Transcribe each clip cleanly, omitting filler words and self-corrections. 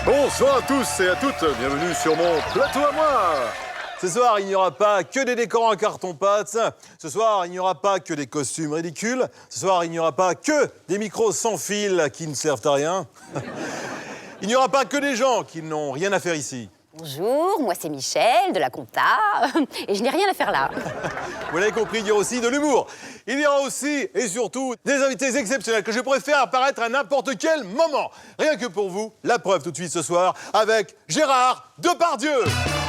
Bonsoir à tous et à toutes, bienvenue sur mon plateau à moi. Ce soir, il n'y aura pas que des décors en carton-pâte. Ce soir, il n'y aura pas que des costumes ridicules. Ce soir, il n'y aura pas que des micros sans fil qui ne servent à rien. Il n'y aura pas que des gens qui n'ont rien à faire ici. Bonjour, moi c'est Michel de la compta et je n'ai rien à faire là. Vous l'avez compris, il y aura aussi de l'humour. Il y aura aussi et surtout des invités exceptionnels que je pourrais faire apparaître à n'importe quel moment. Rien que pour vous, la preuve tout de suite ce soir avec Gérard Depardieu.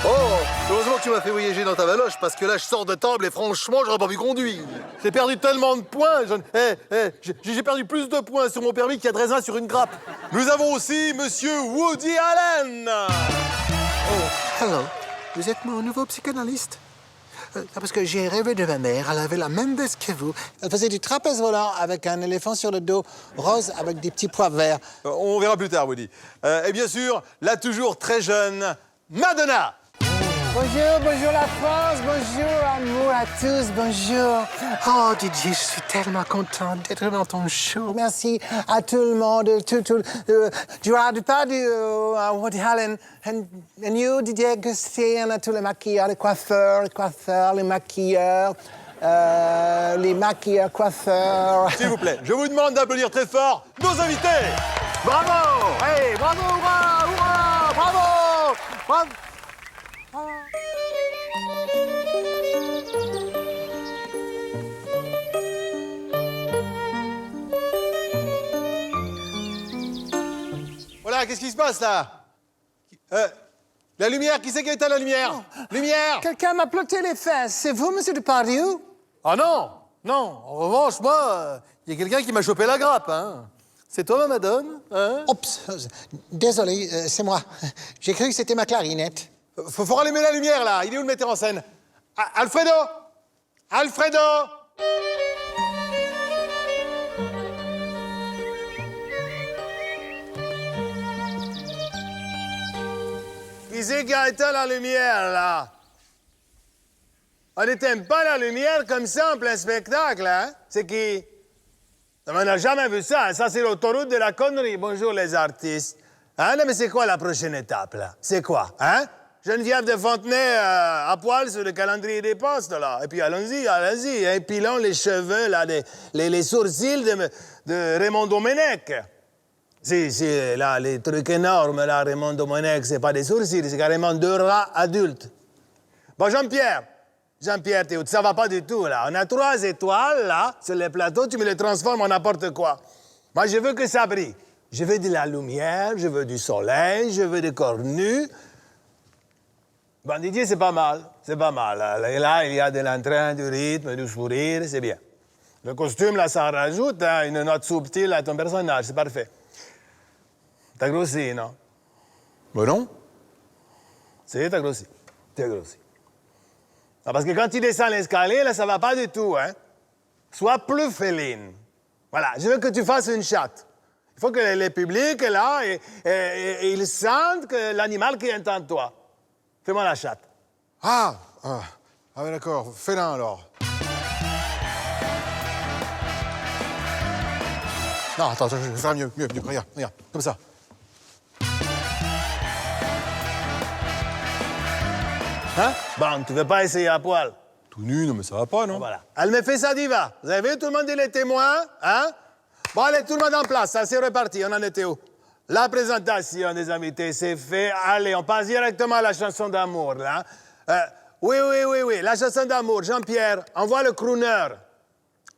Oh, heureusement que tu m'as fait voyager dans ta valoche, parce que là, je sors de table et franchement, j'aurais pas pu conduire. J'ai perdu tellement de points. J'ai perdu plus de points sur mon permis qu'il y a de raisins sur une grappe. Nous avons aussi Monsieur Woody Allen. Oh, hello. Vous êtes mon nouveau psychanalyste? Parce que j'ai rêvé de ma mère. Elle avait la même veste que vous. Elle faisait du trapèze volant avec un éléphant sur le dos, rose avec des petits pois verts. On verra plus tard, Woody. Et bien sûr, la toujours très jeune Madonna. Bonjour, bonjour la France, bonjour amour à tous, bonjour. Oh Didier, je suis tellement contente d'être dans ton show. Merci à tout le monde, Gérard Depardieu, Woody Allen, and you, Didier Gustin, à tous les maquilleurs, les coiffeurs, les maquilleurs, coiffeurs. S'il vous plaît, je vous demande d'applaudir très fort nos invités. Bravo! Hey, bravo, hurrah, hurrah, bravo! Bravo! Voilà, qu'est-ce qui se passe là? La lumière, qui c'est qui a éteint la lumière? Lumière! Quelqu'un m'a ploté les fesses. C'est vous, monsieur Depardieu? Ah non, non. En revanche, moi, il y a quelqu'un qui m'a chopé la grappe, hein. C'est toi, ma madone, hein? Oups, désolé, c'est moi. J'ai cru que c'était ma clarinette. Faut rallumer la lumière là. Il est où le metteur en scène? Alfredo! Alfredo! Qui c'est qui a éteint la lumière, là? On n'éteint pas la lumière comme ça en plein spectacle, hein? C'est qui? Non, mais on n'a jamais vu ça. Ça, c'est l'autoroute de la connerie. Bonjour, les artistes. Hein? Non, mais c'est quoi la prochaine étape, là? C'est quoi, hein? Geneviève de Fontenay à poil sur le calendrier des postes, là. Et puis, allons-y, hein? Pilons les cheveux, là, les sourcils de Raymond Domenech. Si, là, les trucs énormes, là, Raymond Domenech, c'est pas des sourcils, c'est carrément 2 rats adultes. Bon, Jean-Pierre, ça va pas du tout, là. On a 3 étoiles, là, sur les plateaux, tu me les transformes en n'importe quoi. Moi, je veux que ça brille. Je veux de la lumière, je veux du soleil, je veux des corps nus. Bon, Didier, c'est pas mal. Là, il y a de l'entrain, du rythme, du sourire, c'est bien. Le costume, là, ça rajoute hein, une note subtile à ton personnage, c'est parfait. T'as grossi, non? Ben non. Si, t'as grossi. Ah, parce que quand tu descends l'escalier, là, ça va pas du tout, hein? Sois plus féline. Voilà, je veux que tu fasses une chatte. Il faut que les publics, là, ils sentent que l'animal qui est en toi. Fais-moi la chatte. Ah ouais, d'accord. Fais-la, alors. Non, attends, je vais faire mieux. Regarde, comme ça. Hein? Bon, tu veux pas essayer à poil? Tout nu, non, mais ça va pas, non? Voilà. Elle me fait sa diva. Vous avez vu, tout le monde est les témoins, hein? Bon, allez, tout le monde en place, ça c'est reparti. On en était où? La présentation des invités, c'est fait. Allez, on passe directement à la chanson d'amour, là. Oui, la chanson d'amour. Jean-Pierre, envoie le crooner.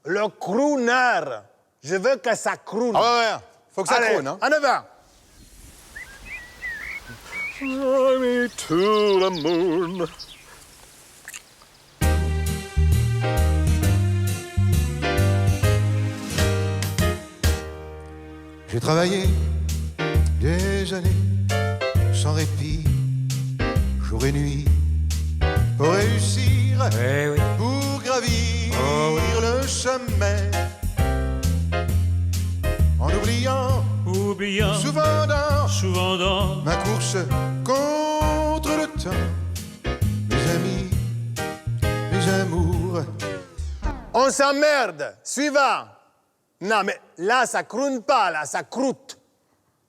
Le crooner. Je veux que ça croune. Ah ouais, faut que ça croune, hein? En avant. Fly me to the moon. J'ai travaillé des années sans répit, jour et nuit, pour réussir, pour gravir le sommet, en oubliant souvent dans ma course contre le temps, mes amis, mes amours. On s'emmerde. Suivant. Non, mais là, ça croûne pas, là, ça croûte.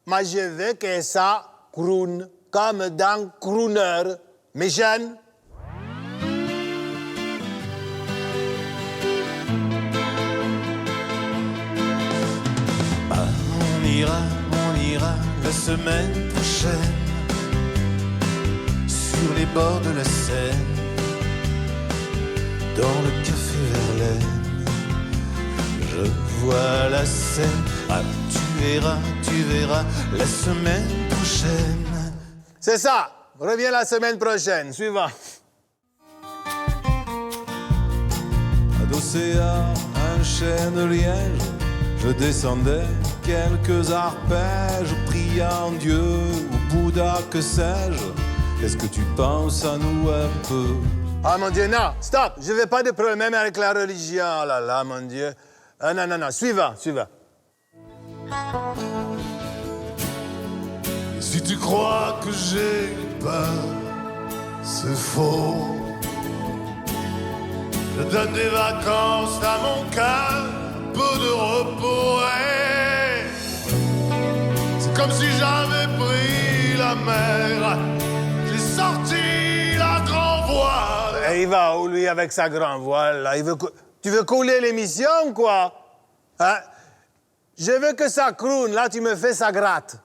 Moi, je veux que ça croûne, comme dans Crooner. Mes jeunes. On ira la semaine prochaine sur les bords de la Seine, dans le café Verlaine. Je vois la scène, ah, tu verras la semaine prochaine. C'est ça. Reviens la semaine prochaine. Suivant. Adossé à un chêne de liège, je descendais quelques arpèges, priant Dieu ou Bouddha, que sais-je. Est-ce que tu penses à nous un peu? Ah, mon Dieu, non. Stop. Je veux pas de problème avec la religion. Oh là là, mon Dieu. Ah, non, non, non. Suivant. Si tu crois que j'ai peur, c'est faux. Je donne des vacances à mon cœur, un peu de repos. Et c'est comme si j'avais pris la mer. J'ai sorti la grand voile. Et il va où, lui, avec sa grande voile, là? Tu veux couler l'émission, quoi? Hein? Je veux que ça croûne. Là, tu me fais ça gratte.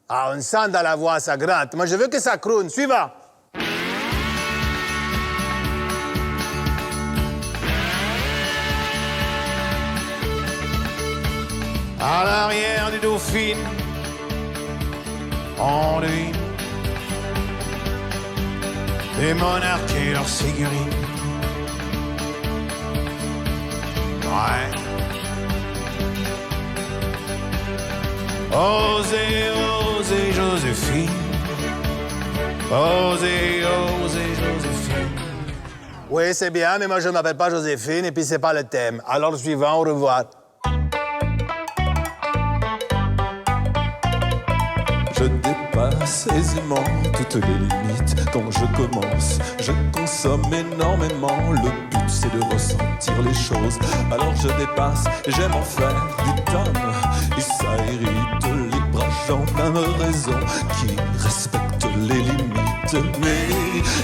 Ah, on sent dans la voix, ça gratte. Moi, je veux que ça croûne. Suivant. À l'arrière du Dauphine, on devine des monarques et leurs figurines. Ouais. Osez, osez, Joséphine. Osez, osez, Joséphine. Oui, c'est bien, mais moi, je ne m'appelle pas Joséphine et puis c'est pas le thème. Alors, suivant, au revoir. Je dépasse aisément toutes les limites. Quand je commence, je consomme énormément. Le but, c'est de ressentir les choses. Alors je dépasse, j'aime en faire des tonnes. Et ça hérite les bras gens d'un raison qui respecte les limites. Mais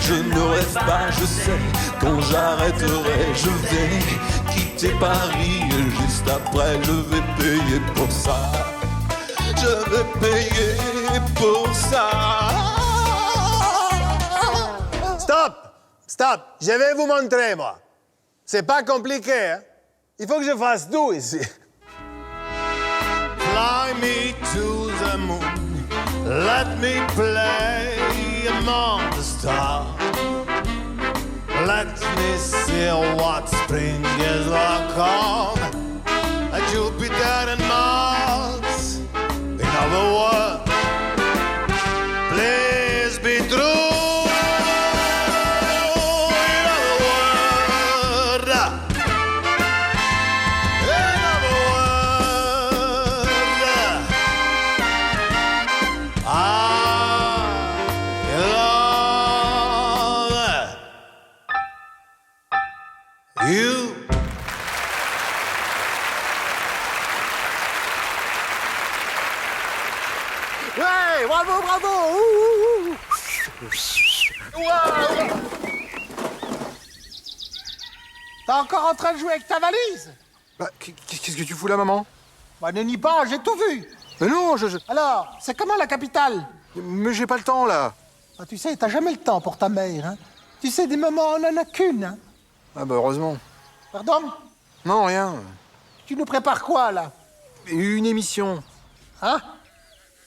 je ne rêve pas, je sais, quand j'arrêterai, je vais quitter Paris. Et juste après, je vais payer pour ça. Je vais payer pour ça. Stop. Je vais vous montrer, moi. C'est pas compliqué, hein? Il faut que je fasse tout ici. Fly me to the moon. Let me play among the stars. Let me see what spring is like on Jupiter and Mars. In other words, please be true. You. Ouais, bravo. T'es encore en train de jouer avec ta valise? Bah, qu'est-ce que tu fous là, maman? Bah, ne nie pas, j'ai tout vu. Mais non, Alors, c'est comment la capitale? Mais j'ai pas le temps, là. Ah, tu sais, t'as jamais le temps pour ta mère, hein. Tu sais, des moments, on en a qu'une, hein. Ah bah, heureusement. Pardon? Non, rien. Tu nous prépares quoi, là? Une émission. Hein?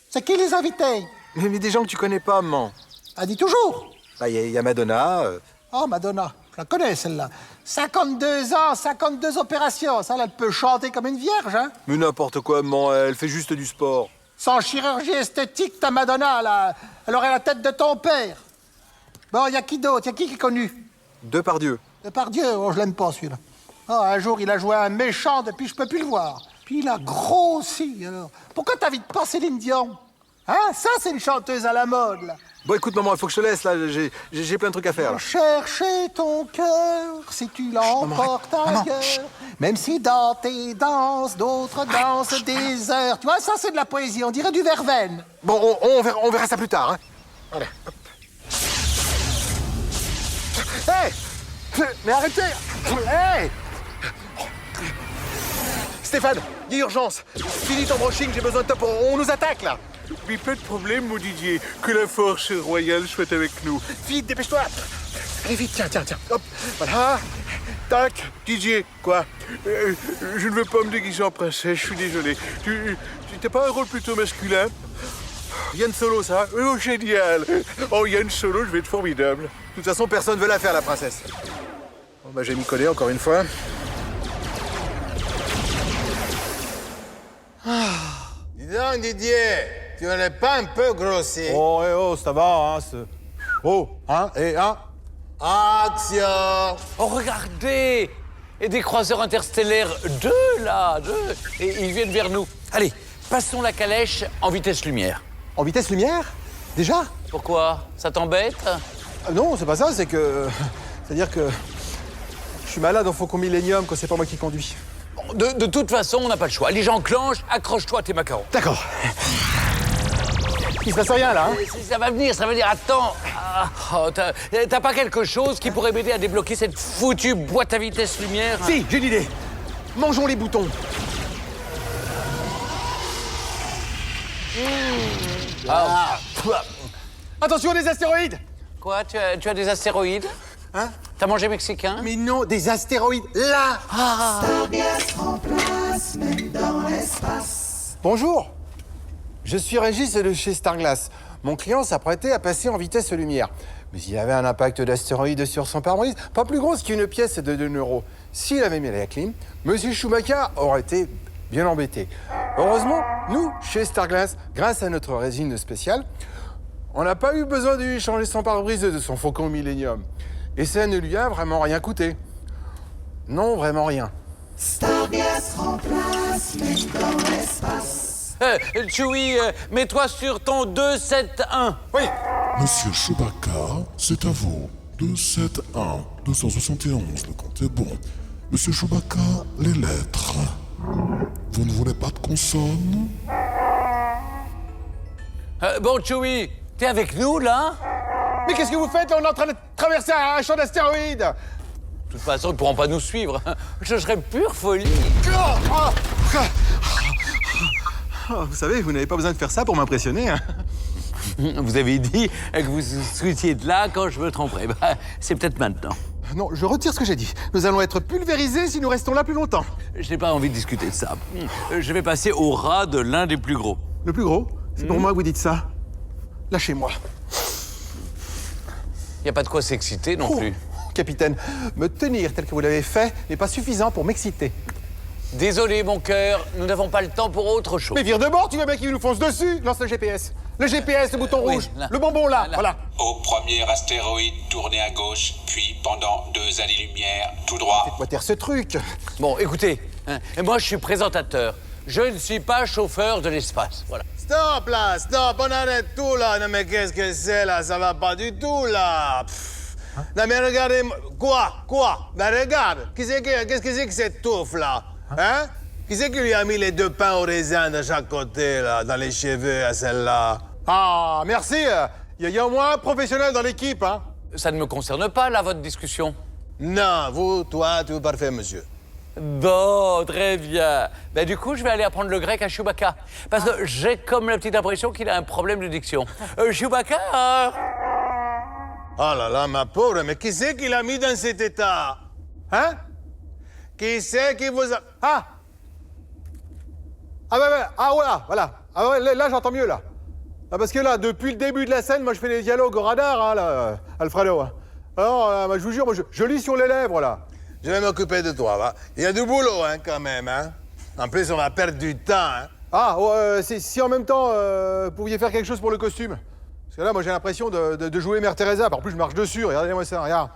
C'est qui les invités? Mais des gens que tu connais pas, maman. Ah, dis toujours. Bah, y a Madonna. Oh, Madonna, je la connais, celle-là. 52 ans, 52 opérations. Ça, elle peut chanter comme une vierge, hein. Mais n'importe quoi, maman, elle fait juste du sport. Sans chirurgie esthétique, ta Madonna, là, elle aurait la tête de ton père. Bon, y a qui d'autre? Y a qui est connu? Depardieu. Depardieu, oh, je l'aime pas, celui-là. Oh, un jour, il a joué un méchant, depuis je peux plus le voir. Puis il a grossi, alors. Pourquoi t'invites pas Céline Dion? Hein? Ça, c'est une chanteuse à la mode, là. Bon, écoute, maman, il faut que je te laisse, là. J'ai plein de trucs à faire, là. Chercher ton cœur, si tu l'emportes ailleurs. Même si dans tes danses, d'autres dansent des heures. Tu vois, ça, c'est de la poésie. On dirait du verveine. Bon, on verra ça plus tard, hein. Allez. Hé! Mais arrêtez! Hé! Stéphane, il y a urgence. Finis ton brushing, j'ai besoin de toi pour... On nous attaque, là. Mais pas de problème, mon Didier. Que la force royale soit avec nous. Vite, dépêche-toi. Allez, vite, tiens. Hop, voilà. Tac, Didier, quoi je ne veux pas me déguiser en princesse, je suis désolé. Tu t'as pas un rôle plutôt masculin? Yann Solo, ça. Oh, génial. Oh, Yann Solo, je vais être formidable. De toute façon, personne veut la faire, la princesse. Bon, bah, j'ai m'y collé encore une fois. Dis donc, Didier, tu n'es pas un peu grossi? Oh, ça va, hein. Oh, hein, et hein. Action! Oh, regardez! Et des croiseurs interstellaires, deux. Et ils viennent vers nous. Allez, passons la calèche en vitesse lumière. En vitesse lumière? Déjà? Pourquoi? Ça t'embête? Non, c'est pas ça, c'est que... C'est-à-dire que... Je suis malade en Faucon Millenium quand c'est pas moi qui conduis. De toute façon, on n'a pas le choix. Allez, j'enclenche, accroche-toi à tes macarons. D'accord. Il se passe rien, là, hein? Ça va venir. Attends. T'as pas quelque chose qui pourrait m'aider à débloquer cette foutue boîte à vitesse lumière? Si, j'ai une idée. Mangeons les boutons. Attention, des astéroïdes! Quoi? Tu as des astéroïdes? Hein? T'as mangé mexicain? Mais non, des astéroïdes, là! Bonjour, je suis Régis de chez Starglass. Mon client s'apprêtait à passer en vitesse lumière. Mais il y avait un impact d'astéroïde sur son pare-brise, pas plus grosse qu'une pièce de 2 euros. S'il avait mis la clim, Monsieur Schumacher aurait été bien embêté. Heureusement, nous, chez Starglass, grâce à notre résine spéciale, on n'a pas eu besoin de lui changer son pare-brise de son Faucon Millenium. Et ça ne lui a vraiment rien coûté. Non, vraiment rien. Starglass remplace, mais dans l'espace. Chewie, mets-toi sur ton 271. Oui. Monsieur Chewbacca, c'est à vous. 271, 271, le compte est bon. Monsieur Chewbacca, les lettres. Vous ne voulez pas de consonne? Bon, Chewie, t'es avec nous, là? Mais qu'est-ce que vous faites là? On est en train de traverser un champ d'astéroïdes. De toute façon, ils ne pourront pas nous suivre. Je serais pure folie. Vous savez, vous n'avez pas besoin de faire ça pour m'impressionner, hein. Vous avez dit que vous souhaitiez de là quand je me tromperais. Bah, c'est peut-être maintenant. Non, je retire ce que j'ai dit. Nous allons être pulvérisés si nous restons là plus longtemps. Je n'ai pas envie de discuter de ça. Je vais passer au ras de l'un des plus gros. Le plus gros? C'est pour moi que vous dites ça? Lâchez-moi. Il n'y a pas de quoi s'exciter non plus. Capitaine, me tenir tel que vous l'avez fait n'est pas suffisant pour m'exciter. Désolé, mon cœur, nous n'avons pas le temps pour autre chose. Mais vire de bord, tu vois bien qu'il nous fonce dessus. Lance le GPS. Le GPS, le bouton Oui, rouge. là. Le bonbon là, Là. voilà. Au premier astéroïde, tournez à gauche, puis pendant 2 années-lumière, tout droit. Faites-moi taire ce truc. Bon, écoutez, et moi je suis présentateur. Je ne suis pas chauffeur de l'espace. Voilà. Stop là, stop, on arrête tout là. Non mais qu'est-ce que c'est là? Ça va pas du tout là. Non mais regardez, quoi? Ben regarde, qu'est-ce que c'est que cette touffe là? Hein? Qui c'est qui lui a mis les 2 pains au raisin de chaque côté là, dans les cheveux à celle-là? Ah, merci. Il y a au moins un professionnel dans l'équipe, hein. Ça ne me concerne pas, là, votre discussion. Non, toi, tu es parfait, monsieur. Bon, très bien. Ben, du coup, je vais aller apprendre le grec à Chewbacca. Parce que j'ai comme la petite impression qu'il a un problème de diction. Chewbacca Oh là là, ma pauvre, mais qui c'est qui l'a mis dans cet état? Hein? Qui c'est qui vous a... Ah voilà. Ah ouais, là j'entends mieux, là. Ah, parce que là, depuis le début de la scène, moi je fais des dialogues au radar, hein, là, Alfredo. Hein. Alors, moi, je vous jure, moi, je lis sur les lèvres, là. Je vais m'occuper de toi, va. Il y a du boulot, hein, quand même, hein. En plus, on va perdre du temps, hein. Ah, si en même temps, vous pouviez faire quelque chose pour le costume. Parce que là, moi, j'ai l'impression de jouer Mère Teresa. En plus, je marche dessus, regardez-moi ça, regarde.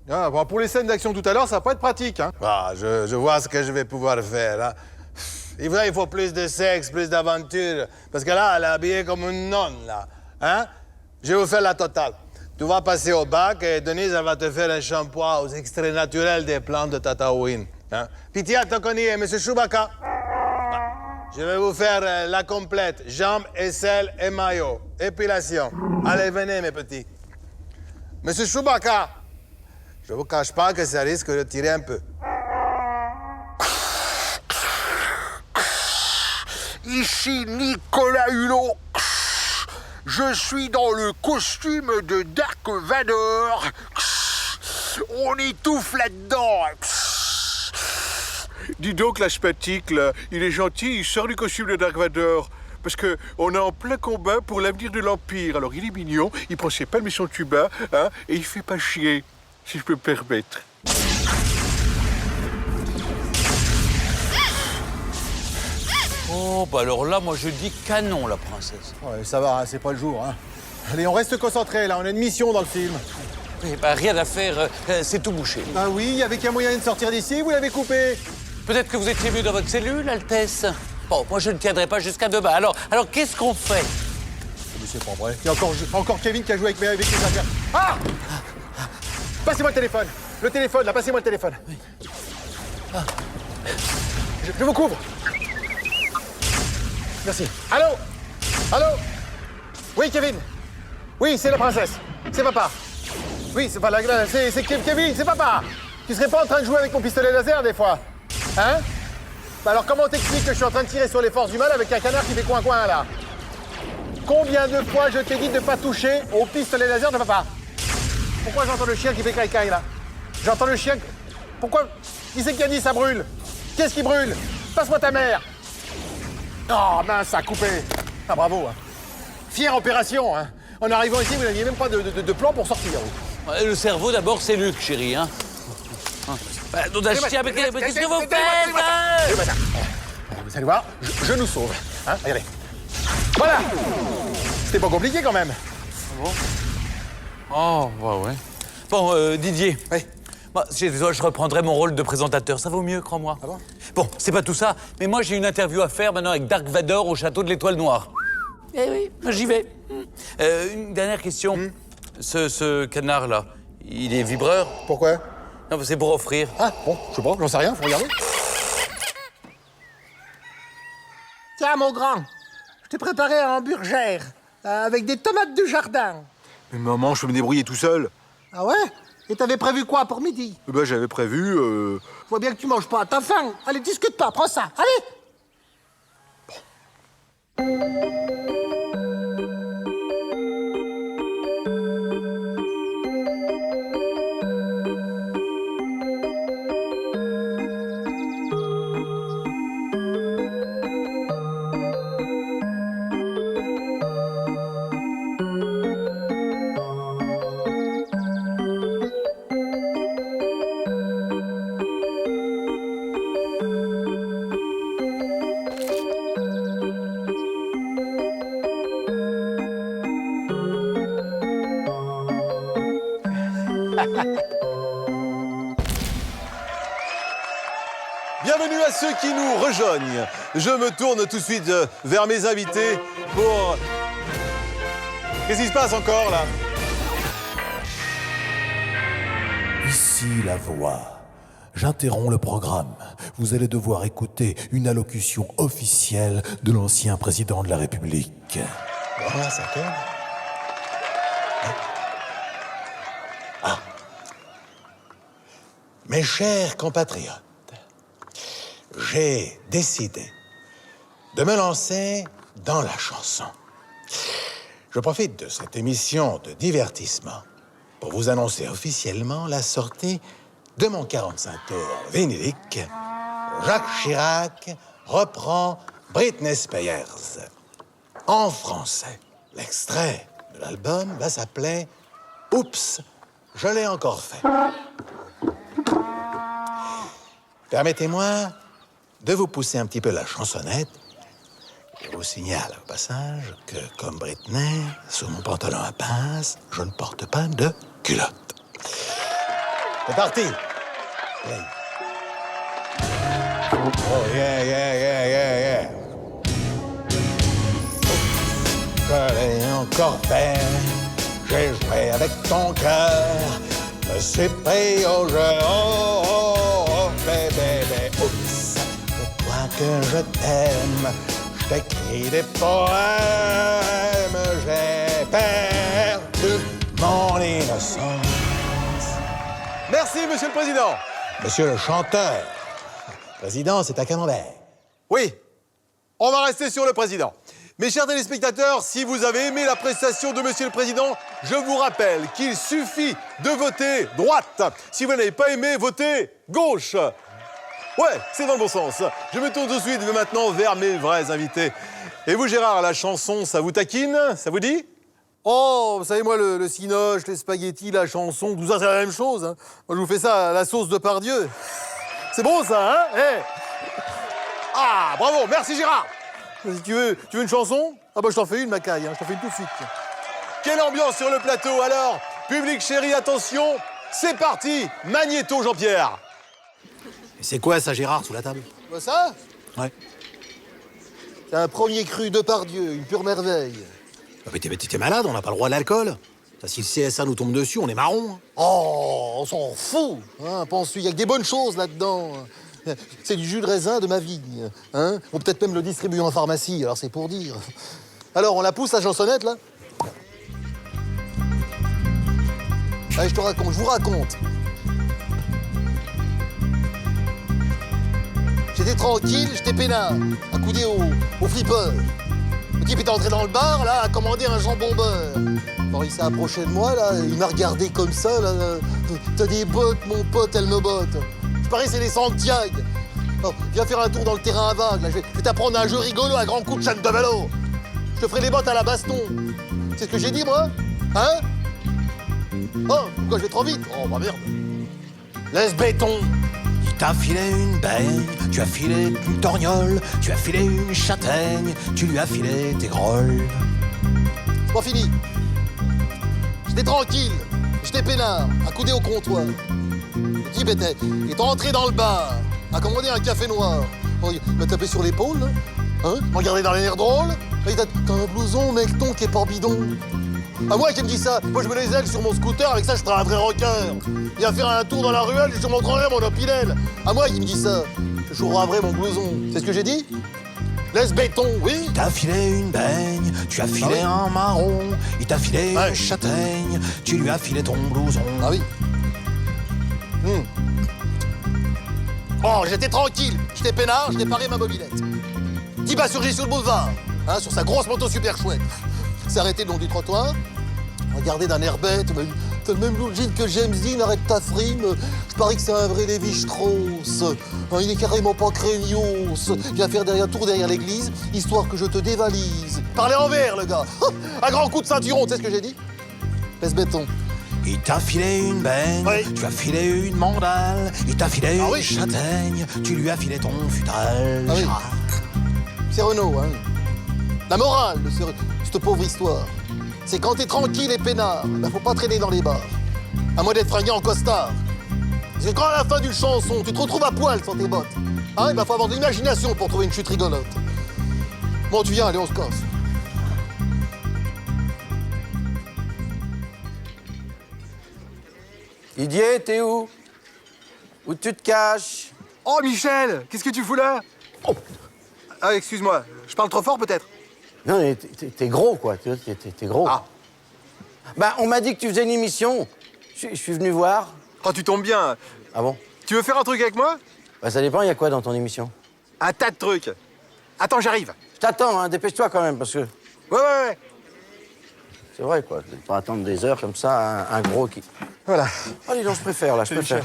Ah, bon, pour les scènes d'action tout à l'heure, ça va pas être pratique, hein. Ah, je vois ce que je vais pouvoir faire, hein. Il faut plus de sexe, plus d'aventure. Parce que là, elle est habillée comme une nonne, là. Hein? Je vais vous faire la totale. Tu vas passer au bac et Denise, elle va te faire un shampoing aux extraits naturels des plantes de Tataouine. Hein? Puis tiens, t'en connais, M. Chewbacca. Je vais vous faire la complète. Jambes, aisselles et maillot. Épilation. Allez, venez, mes petits. Monsieur Chewbacca, je vous cache pas que ça risque de tirer un peu. Ici Nicolas Hulot. Je suis dans le costume de Dark Vador. On étouffe là-dedans. Dis donc, l'asthmatique, là, il est gentil, il sort du costume de Dark Vador. Parce qu'on est en plein combat pour l'avenir de l'Empire. Alors, il est mignon, il prend ses palmes et son tuba, hein, et il fait pas chier, si je peux me permettre. Oh, bah alors là, moi je dis canon, la princesse. Ouais, ça va, hein, c'est pas le jour. Hein. Allez, on reste concentrés, là, on a une mission dans le film. Eh bah, rien à faire, c'est tout bouché. Ah oui, il y avait qu'un moyen de sortir d'ici, vous l'avez coupé. Peut-être que vous étiez mieux dans votre cellule, Altesse. Bon, moi je ne tiendrai pas jusqu'à demain. Alors qu'est-ce qu'on fait? Mais c'est pas vrai. Il y a encore Kevin qui a joué avec mes affaires. Ah! Passez-moi le téléphone. Le téléphone, là, passez-moi le téléphone. Oui. Ah. Je vous couvre. Merci. Allô? Allô? Oui, Kevin? Oui, c'est la princesse. C'est papa. Oui, c'est pas la... C'est Kevin, c'est papa. Tu serais pas en train de jouer avec mon pistolet laser, des fois? Hein? Bah alors, comment t'expliques que je suis en train de tirer sur les forces du mal avec un canard qui fait coin-coin, là? Combien de fois je t'ai dit de pas toucher au pistolet laser de papa? Pourquoi j'entends le chien qui fait caille-caille, là? J'entends le chien... Pourquoi? Qui c'est qui a dit ça brûle? Qu'est-ce qui brûle? Passe-moi ta mère. Oh, mince, ça a coupé. Ah, bravo, hein. Fière opération, hein. En arrivant ici, vous n'aviez même pas de plan pour sortir. Ouais, le cerveau, d'abord, c'est Luc, chérie, hein. Bah, qu'est-ce que vous faites, hein? Vous allez voir, je nous sauve. Hein, regardez. Voilà. C'était pas compliqué, quand même. Bon. Oh, bah ouais. Bon, Didier. Oui. Moi, chez toi, je reprendrai mon rôle de présentateur. Ça vaut mieux, crois-moi. Ah bon? Bon, c'est pas tout ça, mais moi, j'ai une interview à faire maintenant avec Dark Vador au château de l'Étoile Noire. Eh oui, j'y vais. Une dernière question. Ce canard-là, il est vibreur? Pourquoi? Non, c'est pour offrir. Ah, bon, je sais pas, j'en sais rien, faut regarder. Tiens, mon grand, je t'ai préparé un hamburger avec des tomates du jardin. Mais maman, je peux me débrouiller tout seul. Ah ouais? Et t'avais prévu quoi pour midi? Ben, j'avais prévu... Je vois bien que tu manges pas, t'as faim. Allez, discute pas, prends ça, allez! Bienvenue à ceux qui nous rejoignent. Je me tourne tout de suite vers mes invités pour... Qu'est-ce qui se passe encore, là? Ici la voix. J'interromps le programme. Vous allez devoir écouter une allocution officielle de l'ancien président de la République. Ah, ça tombe. Ah. Mes chers compatriotes, j'ai décidé de me lancer dans la chanson. Je profite de cette émission de divertissement pour vous annoncer officiellement la sortie de mon 45 tours vinylique. Jacques Chirac reprend Britney Spears. En français, l'extrait de l'album va s'appeler « Oups, je l'ai encore fait ». Permettez-moi de vous pousser un petit peu la chansonnette. Je vous signale au passage que, comme Britney, sous mon pantalon à pince, je ne porte pas de culotte. C'est parti! Play. Oh, yeah, yeah, yeah, yeah, encore faire. J'ai joué avec ton cœur, me suis pris au jeu. Oh, oh, oh, bébé, oups, je crois que je t'aime. Je t'écris des poèmes, j'ai perdu mon innocence. Merci, Monsieur le Président. Monsieur le chanteur, président, c'est un camembert. Oui, on va rester sur le Président. Mes chers téléspectateurs, si vous avez aimé la prestation de Monsieur le Président, je vous rappelle qu'il suffit de voter droite. Si vous n'avez pas aimé, votez gauche. Ouais, c'est dans le bon sens. Je me tourne tout de suite maintenant vers mes vrais invités. Et vous, Gérard, la chanson, ça vous taquine? Ça vous dit? Oh, vous savez, moi, le cinoche, les spaghettis, la chanson, tout ça, c'est la même chose. Hein. Moi, je vous fais ça à la sauce de Pardieu. C'est bon, ça, hein? Hey. Ah, bravo, merci, Gérard. Si tu veux une chanson? Ah bah, je t'en fais une, Macaille, hein. Je t'en fais une tout de suite. Quelle ambiance sur le plateau, alors? Public chéri, attention, c'est parti. Magnéto, Jean-Pierre. C'est quoi ça, Gérard, sous la table? Quoi, ça? Ouais. C'est un premier cru de Pardieu, une pure merveille. Ah, mais t'es malade, on n'a pas le droit de l'alcool. Ça, si le CSA nous tombe dessus, on est marron. Hein. Oh, on s'en fout, hein, pense-tu, il y a que des bonnes choses là-dedans. C'est du jus de raisin de ma vigne, hein. On peut peut-être même le distribuer en pharmacie, alors c'est pour dire. Alors, on la pousse, la chansonnette, là? Allez, je vous raconte. J'étais tranquille, j'étais peinard, accoudé au flipper. Le type était entré dans le bar, là, a commandé un jambon beurre. Alors, il s'est approché de moi, là, il m'a regardé comme ça, là. T'as des bottes, mon pote, elles me bottent. Je parie, c'est les Santiago. Oh, viens faire un tour dans le terrain à vagues, là. Je vais t'apprendre un jeu rigolo, un grand coup de chaîne de vélo. Je te ferai les bottes à la baston. C'est ce que j'ai dit, moi? Hein? Oh, pourquoi je vais trop vite? Oh, bah merde. Laisse béton. Il t'a filé une baigne, tu as filé une torgnole, tu as filé une châtaigne, tu lui as filé tes grolles. C'est pas fini. J'étais tranquille, j'étais peinard, accoudé au comptoir. Le type il est entré dans le bar, a commandé un café noir. Oh, il m'a tapé sur l'épaule, là. Hein? M'a regardé dans les airs drôles. Il t'a un blouson, mec, ton qui est pas bidon. À moi qui me dit ça, moi je mets les ailes sur mon scooter, avec ça je serai un vrai rocker. Il va faire un tour dans la ruelle, je surmonterai mon opinel. À moi qui me dit ça, je jouerai mon blouson. C'est ce que j'ai dit? Laisse béton, oui? T'as filé une baigne, tu as filé un marron, il t'a filé une châtaigne, tu lui as filé ton blouson. Ah oui. Bon, j'étais tranquille, j'étais peinard, j'ai paré ma mobilette. Type a surgi sur le boulevard, hein, sur sa grosse moto super chouette. S'est arrêté le long du trottoir, regardé d'un air bête, t'as le même look que James Dean, arrête ta frime. Je parie que c'est un vrai Lévi-Strauss. Hein, il est carrément pas craignos. Viens faire un tour derrière l'église, histoire que je te dévalise. Parlez en vert, le gars. Un grand coup de ceinturon, tu sais ce que j'ai dit? Laisse béton. Il t'a filé une baigne, tu as filé une mandale, il t'a filé une châtaigne, tu lui as filé ton futal. Ah oui. C'est Renaud, hein. La morale de cette pauvre histoire, c'est quand t'es tranquille et peinard, bah faut pas traîner dans les bars. À moins d'être fringué en costard. Parce que quand à la fin d'une chanson, tu te retrouves à poil sans tes bottes, hein, bah faut avoir de l'imagination pour trouver une chute rigolote. Bon, tu viens, allez, on se casse. Didier, t'es où? Où tu te caches? Oh, Michel, qu'est-ce que tu fous là? Oh. Ah, excuse-moi, je parle trop fort peut-être? Non, mais t'es gros, quoi. T'es gros. Ah. Bah, on m'a dit que tu faisais une émission. Je suis venu voir. Oh, tu tombes bien. Ah bon? Tu veux faire un truc avec moi? Bah, ça dépend, il y a quoi dans ton émission? Un tas de trucs. Attends, j'arrive. Je t'attends, hein, dépêche-toi quand même, parce que... Ouais. C'est vrai, quoi. Je vais pas attendre des heures comme ça, un gros qui... Voilà. Oh, dis donc, je préfère, là, je préfère.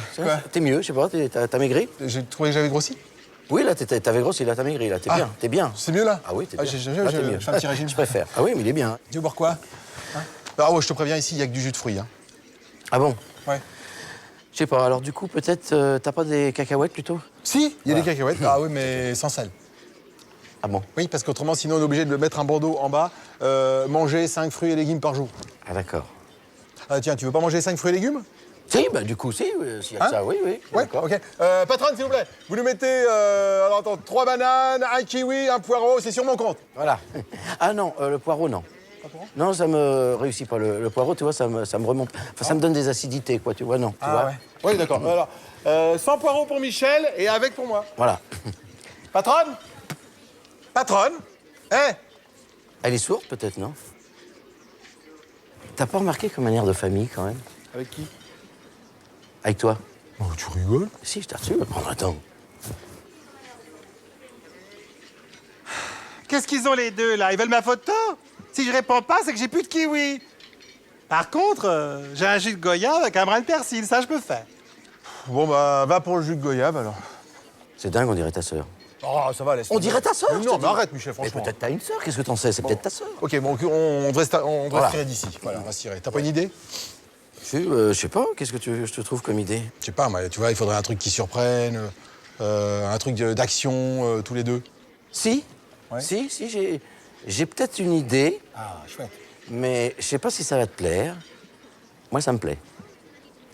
T'es mieux, je sais pas, t'as maigri? J'ai trouvé que j'avais grossi. Oui, là, t'avais grossi, là, t'as maigri, là, t'es bien, t'es bien. C'est mieux, là? Ah oui, t'es bien. Là, t'es mieux. Je fais un petit régime. Je préfère. Ah oui, mais il est bien. Tu veux boire quoi? Ah ouais, je te préviens, ici, il n'y a que du jus de fruits. Hein. Ah bon? Ouais. Je sais pas, alors du coup, peut-être, t'as pas des cacahuètes, plutôt? Si, il y a des cacahuètes. Ah oui, mais sans sel. Ah bon? Oui, parce qu'autrement, sinon, on est obligé de mettre un bandeau en bas, manger 5 fruits et légumes par jour. Ah d'accord. Ah tiens, tu veux pas manger 5 fruits et légumes? Si, bah du coup, si, s'il y a ça, oui. Ouais, d'accord. ok. Patronne, s'il vous plaît, vous nous mettez, alors attends, 3 bananes, un kiwi, un poireau, c'est sur mon compte. Voilà. Ah non, le poireau, non. Non, ça me réussit pas. Le poireau, tu vois, ça me remonte. Enfin, ça me donne des acidités, quoi, tu vois, non. Tu vois ouais. Oui, d'accord. Alors, 100 poireaux pour Michel et avec pour moi. Voilà. Patronne? Patronne? Eh? Elle est sourde, peut-être, non? T'as pas remarqué comme manière de famille, quand même? Avec qui? Avec toi. Oh, tu rigoles? Si, je t'assure. Oh, attends. Qu'est-ce qu'ils ont les deux, là? Ils veulent ma photo? Si je réponds pas, c'est que j'ai plus de kiwi. Par contre, j'ai un jus de goyave avec un brin de persil, ça je peux faire. Bon, bah, va pour le jus de goyave, alors. C'est dingue, on dirait ta sœur. Oh, ça va, laisse. On dirait ta sœur. Non, mais arrête, Michel, franchement. Mais peut-être t'as une sœur, qu'est-ce que t'en sais? C'est peut-être ta sœur. Ok, bon, on devrait se Voilà. tirer d'ici. Voilà, on va se tirer. T'as pas une idée? Je sais pas, qu'est-ce que je te trouve comme idée? Je sais pas, mais tu vois, il faudrait un truc qui surprenne, un truc d'action, tous les deux. Si, Ouais. si, j'ai peut-être une idée, Ah, chouette. mais je sais pas si ça va te plaire. Moi, ça me plaît.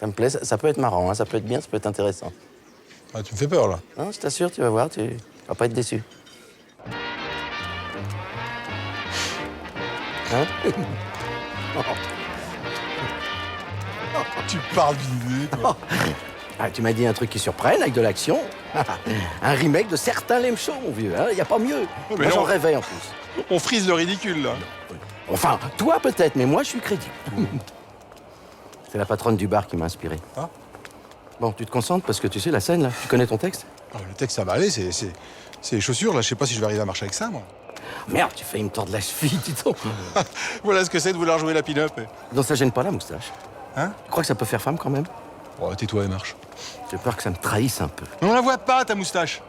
Ça me plaît, ça peut être marrant, hein, ça peut être bien, ça peut être intéressant. Ah, tu me fais peur, là. Non, je t'assure, tu vas voir, tu vas pas être déçu. Hein? Tu parles d'une idée, toi. Ah, tu m'as dit un truc qui surprenne, avec de l'action. Un remake de certains Lem Show, mon vieux. Il n'y a pas mieux. mais Moi, j'en non. rêvais, en plus. On frise le ridicule, là. Enfin, toi, peut-être, mais moi, je suis crédible. C'est la patronne du bar qui m'a inspiré. Ah. Bon, tu te concentres, parce que tu sais, la scène, là, tu connais ton texte? Ah, le texte, ça va aller, c'est les chaussures, là. Je sais pas si je vais arriver à marcher avec ça, moi. Merde, tu fais me tordre la cheville, dis donc. Voilà ce que c'est de vouloir jouer la pin-up. Donc ça gêne pas la moustache. Hein? Tu crois que ça peut faire femme, quand même? Oh, tais-toi et marche. J'ai peur que ça me trahisse un peu. Mais on la voit pas, ta moustache.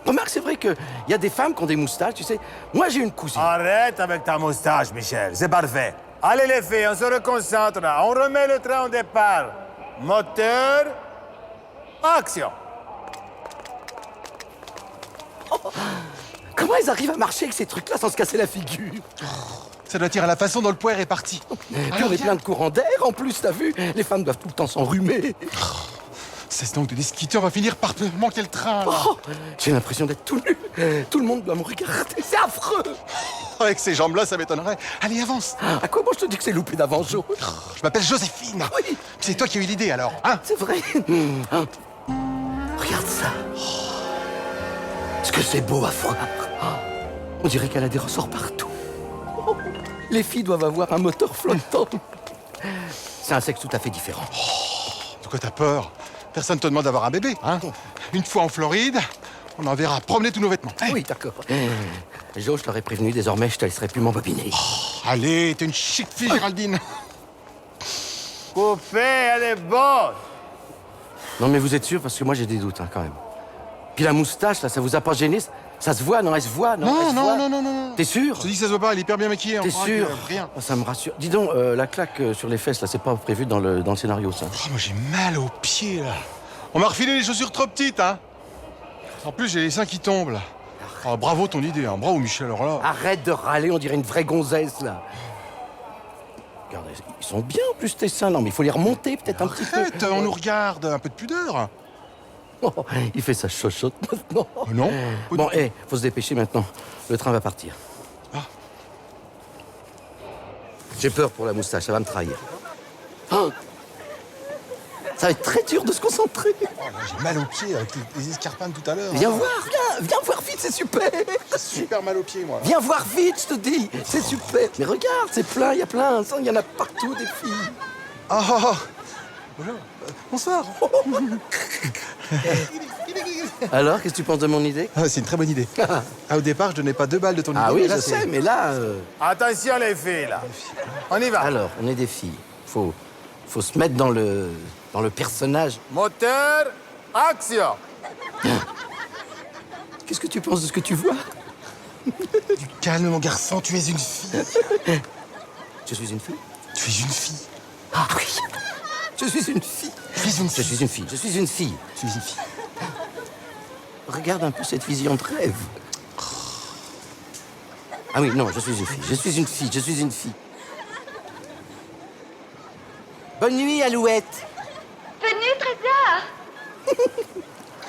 Remarque, c'est vrai qu'il y a des femmes qui ont des moustaches, tu sais. Moi, j'ai une cousine. Arrête avec ta moustache, Michel. C'est parfait. Allez, les filles, on se reconcentre. Là. On remet le train au départ. Moteur, action. Comment ils arrivent à marcher avec ces trucs-là sans se casser la figure? Ça doit tirer à la façon dont le poire est parti. Puis on est plein de courants d'air, en plus, t'as vu? Les femmes doivent tout le temps s'enrhumer. Cesse donc de discuter, on va finir par manquer le train, là. Oh, j'ai l'impression d'être tout nu. Tout le monde doit me regarder, c'est affreux. Avec ces jambes-là, ça m'étonnerait. Allez, avance. À quoi bon je te dis que c'est loupé d'avant, Jo? Je m'appelle Joséphine. Oui. C'est toi qui as eu l'idée, alors, hein? C'est vrai. Hein? Regarde ça. Est-ce que c'est beau à voir? On dirait qu'elle a des ressorts partout. Les filles doivent avoir un moteur flottant. C'est un sexe tout à fait différent. De quoi t'as peur? Personne te demande d'avoir un bébé, hein? Une fois en Floride, on enverra promener tous nos vêtements. Oui, d'accord. Jo, je t'aurais prévenu, désormais, je te laisserai plus m'embobiner. Allez, t'es une chic fille, Géraldine. Coupé, elle est bonne. Non, mais vous êtes sûr? Parce que moi, j'ai des doutes, hein, quand même. Puis la moustache, là, ça vous a pas gêné? Ça se voit, non? Elle se voit, non? Elle se voit. Non. T'es sûr? Je te dis que ça se voit pas, elle est hyper bien maquillée. T'es sûr? Rien. Oh, ça me rassure. Dis donc, la claque sur les fesses, là, c'est pas prévu dans le scénario, ça. Oh, moi, j'ai mal aux pieds, là. On m'a refilé les chaussures trop petites, hein. En plus, j'ai les seins qui tombent, là. Oh, bravo ton idée, hein. Bravo, Michel, alors là. Arrête de râler, on dirait une vraie gonzesse, là. Regarde, ils sont bien, en plus, tes seins. Non, mais il faut les remonter, peut-être un petit peu. Arrête, on nous regarde, un peu de pudeur. Oh, il fait sa chochotte maintenant. Non. Bon, faut se dépêcher maintenant. Le train va partir. Ah. J'ai peur pour la moustache, ça va me trahir. Oh. Ça va être très dur de se concentrer. Oh, j'ai mal aux pieds avec les escarpins de tout à l'heure. Viens voir, viens voir vite, c'est super. J'ai super mal aux pieds, moi. Viens voir vite, je te dis, c'est super. Mais regarde, c'est plein, il y a plein, il y en a partout des filles. Oh. Bonjour. Bonsoir. Alors, qu'est-ce que tu penses de mon idée? Ah, c'est une très bonne idée. Au départ, je donnais pas 2 balles de ton idée. Ah oui, mais là, je sais, mais là... Attention, les filles, là. On y va. Alors, on est des filles. Faut se mettre dans le personnage. Moteur, action. Qu'est-ce que tu penses de ce que tu vois? Du calme, mon garçon, tu es une fille. Je suis une fille? Tu es une fille. Ah oui. Je suis une fille. Tu es une fille. Je suis une fille. Je suis une fille. Tu es une fille. Regarde un peu cette vision de rêve. Ah oui, non, je suis une fille. Je suis une fille. Je suis une fille. Bonne nuit, Alouette. Bonne nuit, Trésor.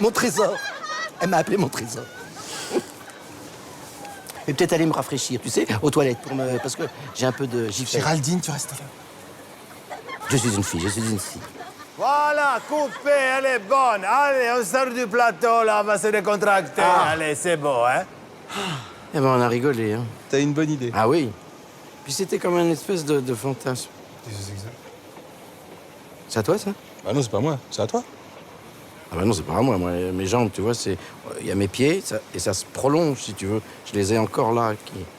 Mon trésor. Elle m'a appelé mon trésor. vais peut-être aller me rafraîchir, tu sais, aux toilettes, parce que j'ai un peu de gifle. Géraldine, tu restes là. Je suis une fille, je suis une fille. Voilà, coupé, elle est bonne. Allez, on sort du plateau, là, on va se décontracter. Allez, c'est beau, hein? Eh ben, on a rigolé, hein. T'as une bonne idée. Ah oui. Puis c'était comme une espèce de fantasme. Qu'est-ce que c'est que ça? C'est à toi, ça? Bah non, c'est pas moi, c'est à toi. Ah bah non, c'est pas à moi. Moi, mes jambes, tu vois, c'est... Il y a mes pieds, et ça se prolonge, si tu veux. Je les ai encore là.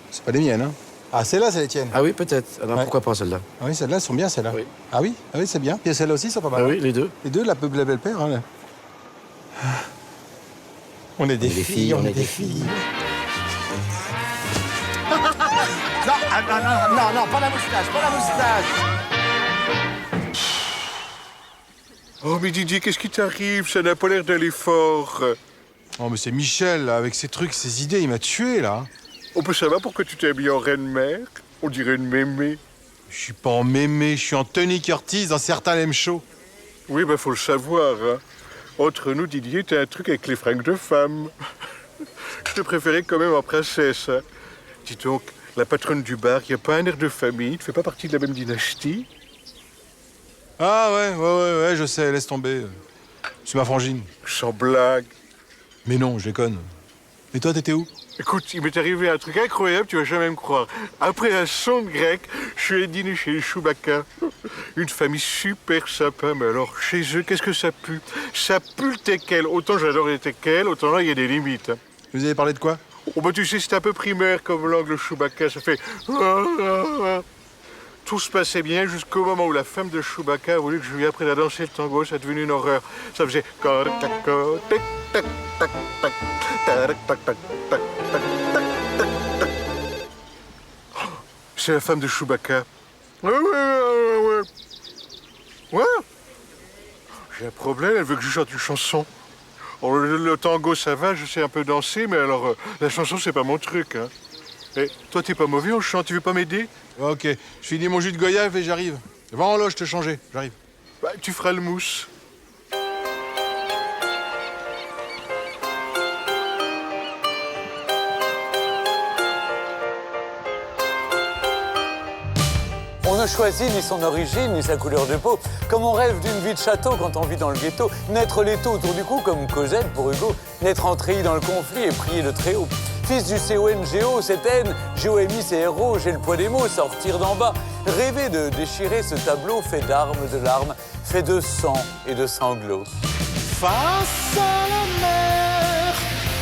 C'est pas les miennes, hein? Ah, celle-là, c'est les tiennes. Ah oui, peut-être. Alors pourquoi pas celle-là? Ah oui, celles-là sont bien, celles-là. Oui. Ah oui, c'est bien. Puis celles-là aussi sont pas mal. Ah oui, les deux. Les deux, la belle-père, hein, là. On est des filles, on est des filles. Non, pas la moustache, pas la moustache. Oh, mais Didier, qu'est-ce qui t'arrive? Ça n'a pas l'air d'aller fort. Oh, mais c'est Michel, là, avec ses trucs, ses idées, il m'a tué, là. On peut savoir pourquoi tu t'es habillé en reine-mère? On dirait une mémé. Je suis pas en mémé, je suis en Tony Curtis dans certains lèmes chauds. Oui, bah faut le savoir, hein. Entre nous, Didier, t'as un truc avec les fringues de femme. Je te préférais quand même en princesse, hein. Dis donc, la patronne du bar, y a pas un air de famille? Tu fais pas partie de la même dynastie? Ah ouais, je sais, laisse tomber. C'est ma frangine. Sans blague. Mais non, je déconne. Et toi, t'étais où? Écoute, il m'est arrivé un truc incroyable, tu vas jamais me croire. Après un son grec, je suis allé dîner chez les Chewbacca. Une famille super sympa, mais alors, chez eux, qu'est-ce que ça pue? Ça pue le teckel. Autant j'adore les teckels, autant là, il y a des limites, hein. Vous avez parlé de quoi? Oh bah tu sais, c'est un peu primaire comme langue, le Chewbacca, ça fait... Tout se passait bien jusqu'au moment où la femme de Chewbacca a voulu que je lui apprenne à danser le tango, ça a devenu une horreur. Ça faisait... C'est la femme de Chewbacca. Ouais. J'ai un problème, elle veut que je chante une chanson. Alors, le tango, ça va, je sais un peu danser, mais alors, la chanson, c'est pas mon truc, hein. Et toi, t'es pas mauvais en chant, tu veux pas m'aider? Ok, je finis mon jus de goyave et j'arrive. Va en loge te changer, j'arrive. Bah, tu feras le mousse. On ne choisit ni son origine, ni sa couleur de peau. Comme on rêve d'une vie de château quand on vit dans le ghetto. Naître l'étau autour du cou comme Cosette pour Hugo. Naître en treillis dans le conflit et prier le Très-Haut. Fils du CONGO, cette haine, GOMI, c'est héros, j'ai le poids des mots, sortir d'en bas. Rêver de déchirer ce tableau fait d'armes, de larmes, fait de sang et de sanglots. Face à la mer,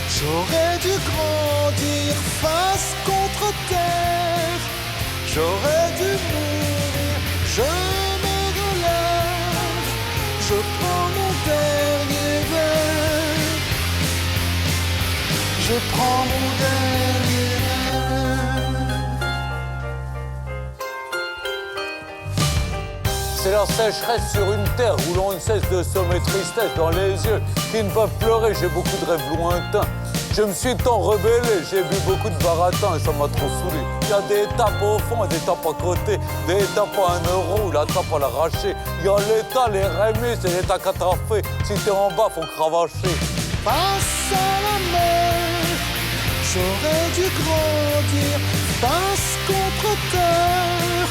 j'aurais dû grandir face contre terre. J'aurais dû mourir, je me relève, je prends mon dernier verre. Je prends mon dernier verre. C'est la sécheresse sur une terre où l'on ne cesse de sommer tristesse dans les yeux qui ne peuvent pleurer, j'ai beaucoup de rêves lointains. Je me suis tant rebellé, j'ai bu beaucoup de baratin et ça m'a trop saoulé. Il y a des étapes au fond et des étapes à côté, des étapes à 1 euro ou la tape à l'arracher. Il y a l'État, les remis, c'est l'État catrafé. Si t'es en bas, faut cravacher. Face à la mer, j'aurais dû grandir face contre terre.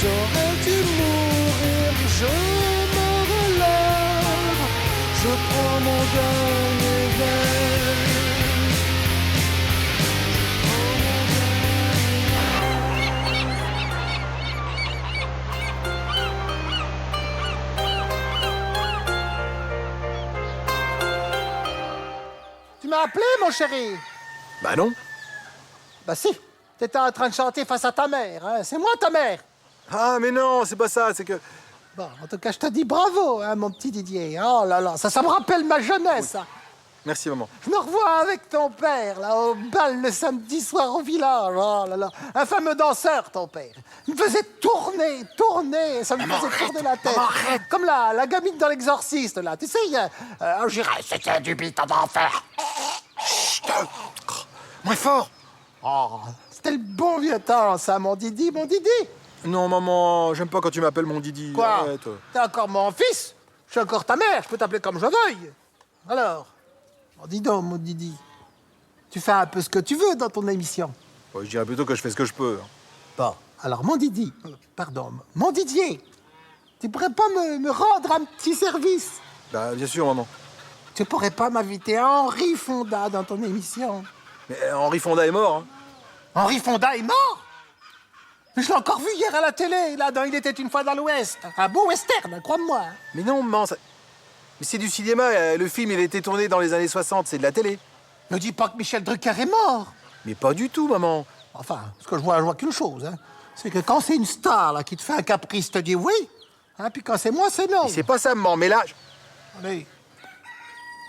J'aurais dû mourir, je me relève, je prends mon dernier verre. Tu m'as appelé, mon chéri? Bah non. Bah si, t'étais en train de chanter face à ta mère, hein. C'est moi ta mère. Ah, mais non, c'est pas ça, c'est que... Bon, en tout cas, je te dis bravo, hein, mon petit Didier. Oh là là, ça me rappelle ma jeunesse, ça. Merci, maman. Je me revois avec ton père, là, au bal le samedi soir au village. Oh là là, un fameux danseur, ton père. Il me faisait tourner, ça me faisait tourner la tête. Comme la gamine dans l'Exorciste, là. Tu sais, j'irais, c'était du bitan d'enfer. Moins fort. Oh, c'était le bon vieux temps, ça, mon Didi, mon Didi. Non, maman, j'aime pas quand tu m'appelles mon Didi. Quoi? Arrête. T'es encore mon fils? Je suis encore ta mère, je peux t'appeler comme je veuille. Alors, dis donc, mon Didi, tu fais un peu ce que tu veux dans ton émission. Bon, je dirais plutôt que je fais ce que je peux. Bon, alors mon Didier, mon Didier, tu pourrais pas me rendre un petit service? Bah, bien sûr, maman. Tu pourrais pas m'inviter Henri Fonda dans ton émission? Mais Henri Fonda est mort, hein. Henri Fonda est mort? Je l'ai encore vu hier à la télé, là, dans Il était une fois dans l'Ouest. Un beau western, crois-moi. Mais non, maman, ça... Mais c'est du cinéma, le film, il a été tourné dans les années 60, c'est de la télé. Ne dis pas que Michel Drucker est mort. Mais pas du tout, maman. Enfin, ce que je vois qu'une chose, hein. C'est que quand c'est une star, là, qui te fait un caprice, te dit oui. Hein, puis quand c'est moi, c'est non. Mais c'est pas ça, maman, mais là... Allez,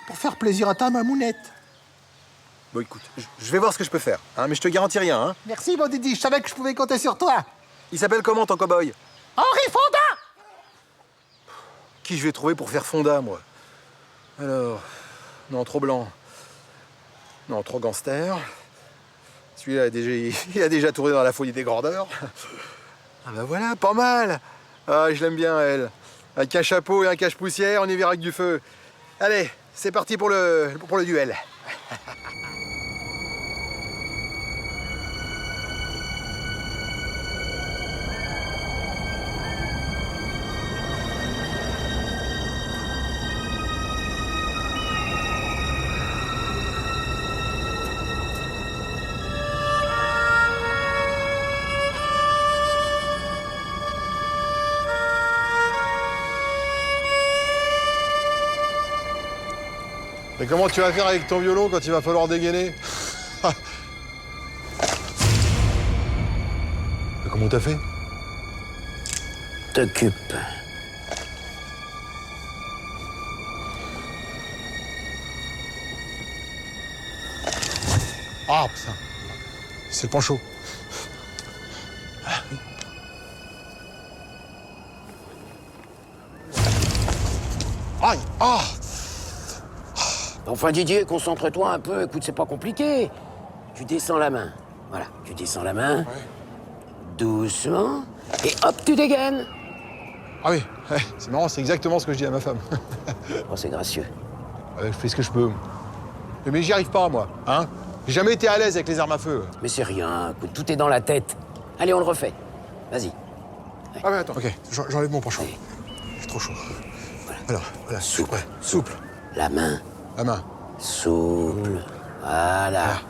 pour faire plaisir à ta mamounette. Bon, écoute, je vais voir ce que je peux faire, hein, mais je te garantis rien, hein. Merci, mon Didi, je savais que je pouvais compter sur toi. Il s'appelle comment, ton cow-boy? Henri Fonda! Qui je vais trouver pour faire Fonda, moi? Alors... Non, trop blanc. Non, trop gangster. Celui-là, il a déjà tourné dans La Folie des Grandeurs. Ah bah voilà, pas mal. Ah, je l'aime bien, elle. Avec un chapeau et un cache-poussière, on y verra avec du feu. Allez, c'est parti pour le duel. Mais comment tu vas faire avec ton violon quand il va falloir dégainer? Mais comment t'as fait? T'occupe. Ah, putain. C'est le pancho. Ah, oui. Aïe! Ah! Enfin, Didier, concentre-toi un peu. Écoute, c'est pas compliqué. Tu descends la main. Voilà, tu descends la main. Ouais. Doucement. Et hop, tu dégaines. Ah oui, ouais, c'est marrant, c'est exactement ce que je dis à ma femme. Oh, c'est gracieux. Ouais, je fais ce que je peux. Mais j'y arrive pas, moi. Hein? J'ai jamais été à l'aise avec les armes à feu. Mais c'est rien. Écoute, tout est dans la tête. Allez, on le refait. Vas-y. Ouais. Ah ouais, attends. Ok, j'enlève mon pancho. J'ai trop chaud. Voilà. Souple. Ouais, souple. La main. La main. Souple. Voilà. Ah.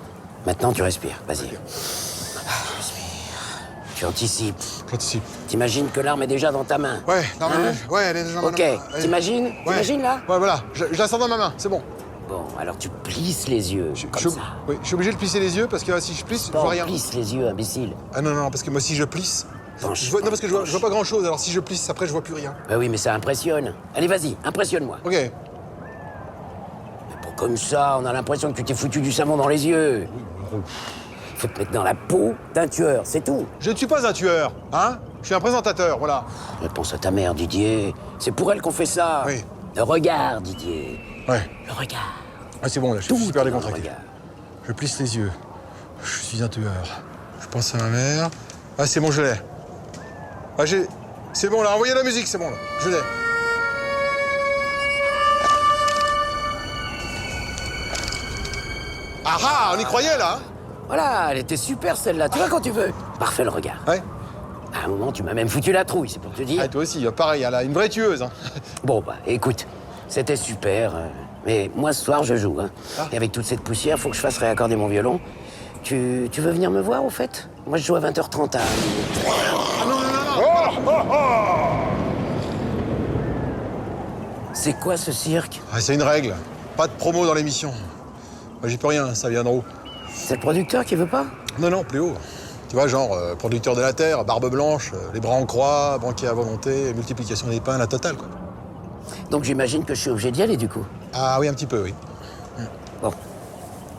Maintenant, tu respires. Vas-y. Okay. Respire. Tu anticipes. J'anticipe. T'imagines que l'arme est déjà dans ta main. Ouais, l'arme, ouais, elle est déjà dans ma main. Ok, t'imagines? Ouais. T'imagines, là? Ouais, voilà. Je la sens dans ma main, c'est bon. Bon, alors tu plisses les yeux, comme ça. Oui, je suis obligé de plisser les yeux parce que si je plisse, je vois rien. Plisse les yeux, imbécile. Ah non, parce que moi, si je plisse... non, parce que je vois pas grand-chose, alors si je plisse, après, je vois plus rien. Bah oui, mais ça impressionne. Allez, vas-y, impressionne-moi. Ok. Mais pour comme ça, on a l'impression que tu t'es foutu du savon dans les yeux. Faut te mettre dans la peau d'un tueur, c'est tout. Je ne suis pas un tueur, hein? Je suis un présentateur, voilà. Pense à ta mère, Didier. C'est pour elle qu'on fait ça. Oui. Le regard, Didier. Ouais. Le regard. Ah, c'est bon, là, je suis super décontracté. Regard. Je plisse les yeux. Je suis un tueur. Je pense à ma mère. Ah, c'est bon, je l'ai. Ah, c'est bon, là, envoyez la musique, c'est bon, là. Je l'ai. Ah, on y croyait, là, hein? Voilà, elle était super, celle-là. Tu vois quand tu veux. Parfait, le regard. Ouais. À un moment, tu m'as même foutu la trouille, c'est pour te dire. Ah, toi aussi, pareil, elle a une vraie tueuse, hein. Bon, bah, écoute, c'était super. Mais moi, ce soir, je joue, hein. Ah. Et avec toute cette poussière, faut que je fasse réaccorder mon violon. Tu veux venir me voir, au fait? Moi, je joue à 20h30 à... Ah non. C'est quoi, ce cirque? Ah, c'est une règle. Pas de promo dans l'émission. Moi, j'y peux rien, ça vient d'en haut. C'est le producteur qui veut pas? Non, plus haut. Tu vois, genre, producteur de la terre, barbe blanche, les bras en croix, banquier à volonté, multiplication des pains, la totale, quoi. Donc j'imagine que je suis obligé d'y aller, du coup. Ah oui, un petit peu, oui. Bon.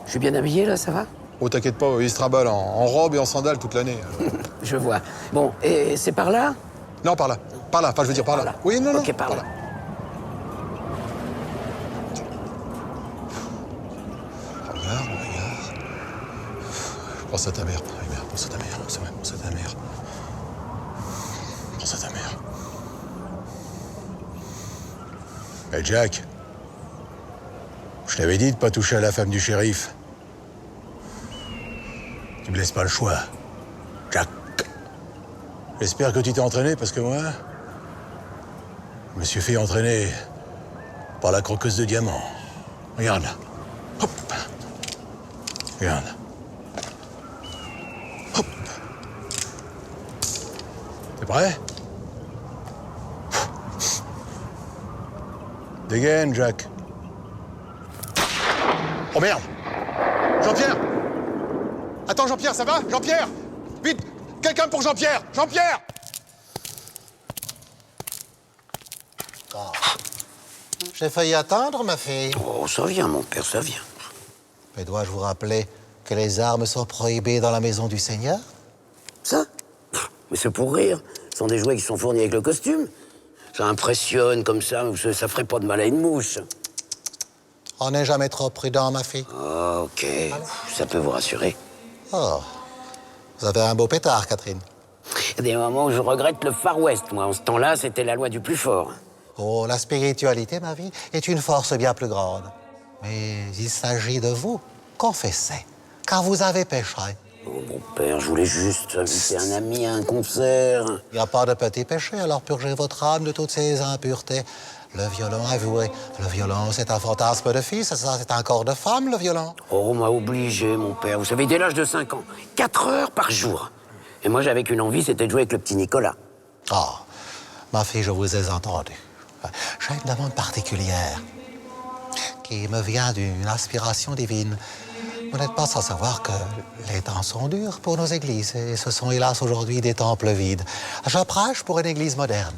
Je suis bien habillé, là, ça va? Oh, t'inquiète pas, il se trimballe en robe et en sandales toute l'année. Je vois. Bon, et c'est par là? Non, par là. Par là, enfin, je veux dire par là. Oui, non, ok, par là. Regarde. Pense à ta mère, pense à ta mère, pense à ta mère. Pense à ta mère. Jack, je t'avais dit de pas toucher à la femme du shérif. Tu me laisses pas le choix, Jack. J'espère que tu t'es entraîné parce que moi, je me suis fait entraîner par la croqueuse de diamants. Regarde là. Hop. Regarde. Hop. T'es prêt? Dégaine, Jack. Oh merde! Jean-Pierre! Attends, Jean-Pierre, ça va? Jean-Pierre! Vite! Quelqu'un pour Jean-Pierre! Jean-Pierre! J'ai failli attendre, ma fille. Oh, ça vient, mon père, ça vient. Mais dois-je vous rappeler que les armes sont prohibées dans la maison du Seigneur? Ça? Mais c'est pour rire. Ce sont des jouets qui sont fournis avec le costume. Ça impressionne comme ça, mais ça ferait pas de mal à une mouche. On n'est jamais trop prudent, ma fille. Oh, ok. Ça peut vous rassurer. Oh, vous avez un beau pétard, Catherine. Il y a des moments où je regrette le Far West, moi. En ce temps-là, c'était la loi du plus fort. Oh, la spiritualité, ma vie, est une force bien plus grande. Mais il s'agit de vous. Confessez, car vous avez péché. Oh, mon père, je voulais juste inviter un ami à un concert. Il n'y a pas de petit péché, alors purgez votre âme de toutes ces impuretés. Le violon, avouez, le violon, c'est un fantasme de fils, ça, c'est un corps de femme, le violon. Oh, on m'a obligé, mon père. Vous savez, dès l'âge de 5 ans, 4 heures par jour. Et moi, j'avais qu'une envie, c'était de jouer avec le petit Nicolas. Oh, ma fille, je vous ai entendu. J'ai une demande particulière qui me vient d'une aspiration divine. Vous n'êtes pas sans savoir que les temps sont durs pour nos églises et ce sont hélas aujourd'hui des temples vides. Je prêche pour une église moderne.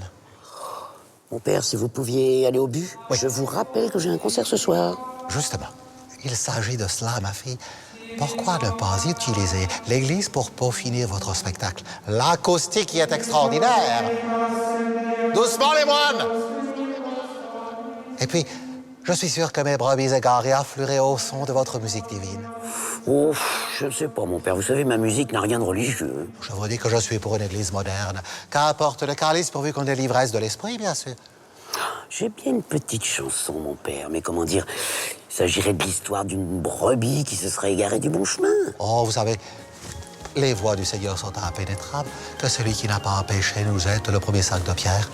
Mon père, si vous pouviez aller au but, oui. Je vous rappelle que j'ai un concert ce soir. Justement, il s'agit de cela, ma fille. Pourquoi ne pas utiliser l'église pour peaufiner votre spectacle? L'acoustique y est extraordinaire. Doucement, les moines! Et puis, je suis sûr que mes brebis égarées afflueraient au son de votre musique divine. Oh, je ne sais pas, mon père. Vous savez, ma musique n'a rien de religieux. Je vous dis que je suis pour une église moderne. Qu'importe le calice, pourvu qu'on ait l'ivresse de l'esprit, bien sûr. J'ai bien une petite chanson, mon père, mais comment dire, il s'agirait de l'histoire d'une brebis qui se serait égarée du bon chemin. Oh, vous savez, les voies du Seigneur sont impénétrables. Que celui qui n'a pas péché nous jette le premier sac de pierre.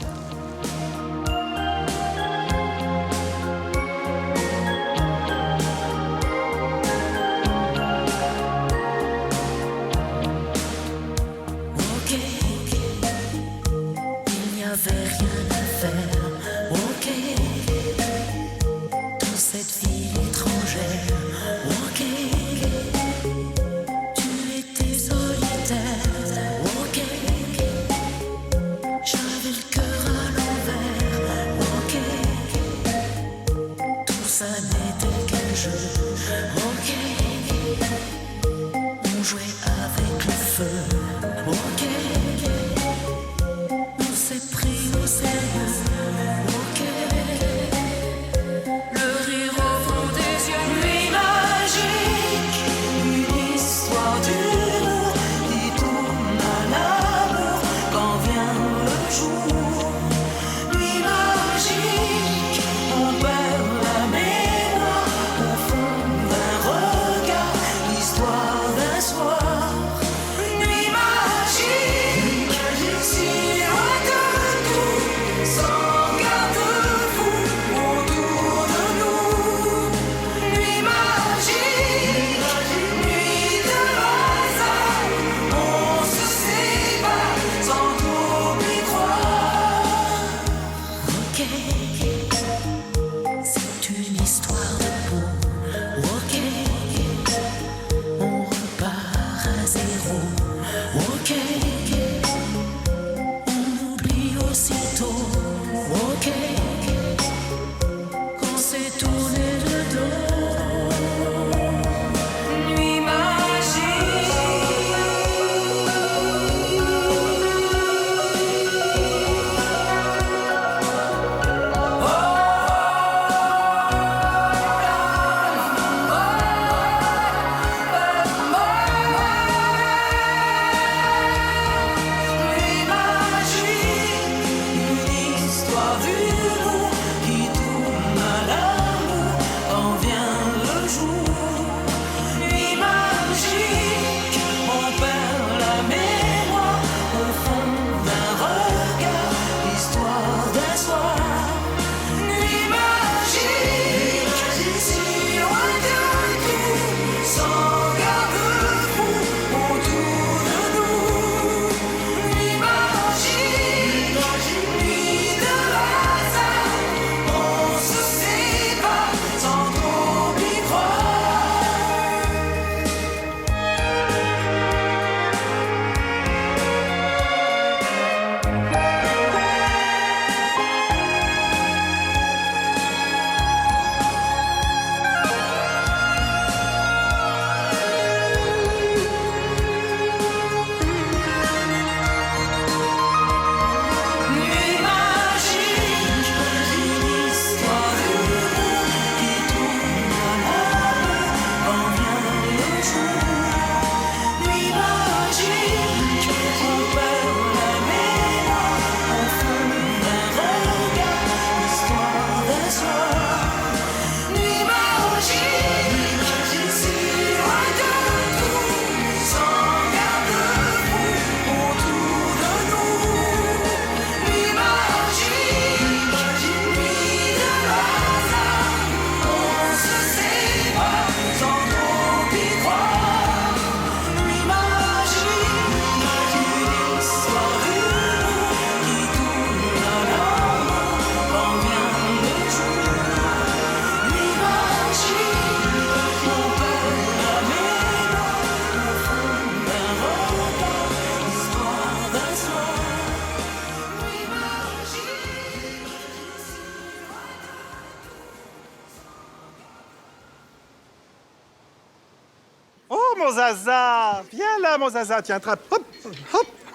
Zaza. Viens là, mon Zaza. Tiens, attrape. Hop,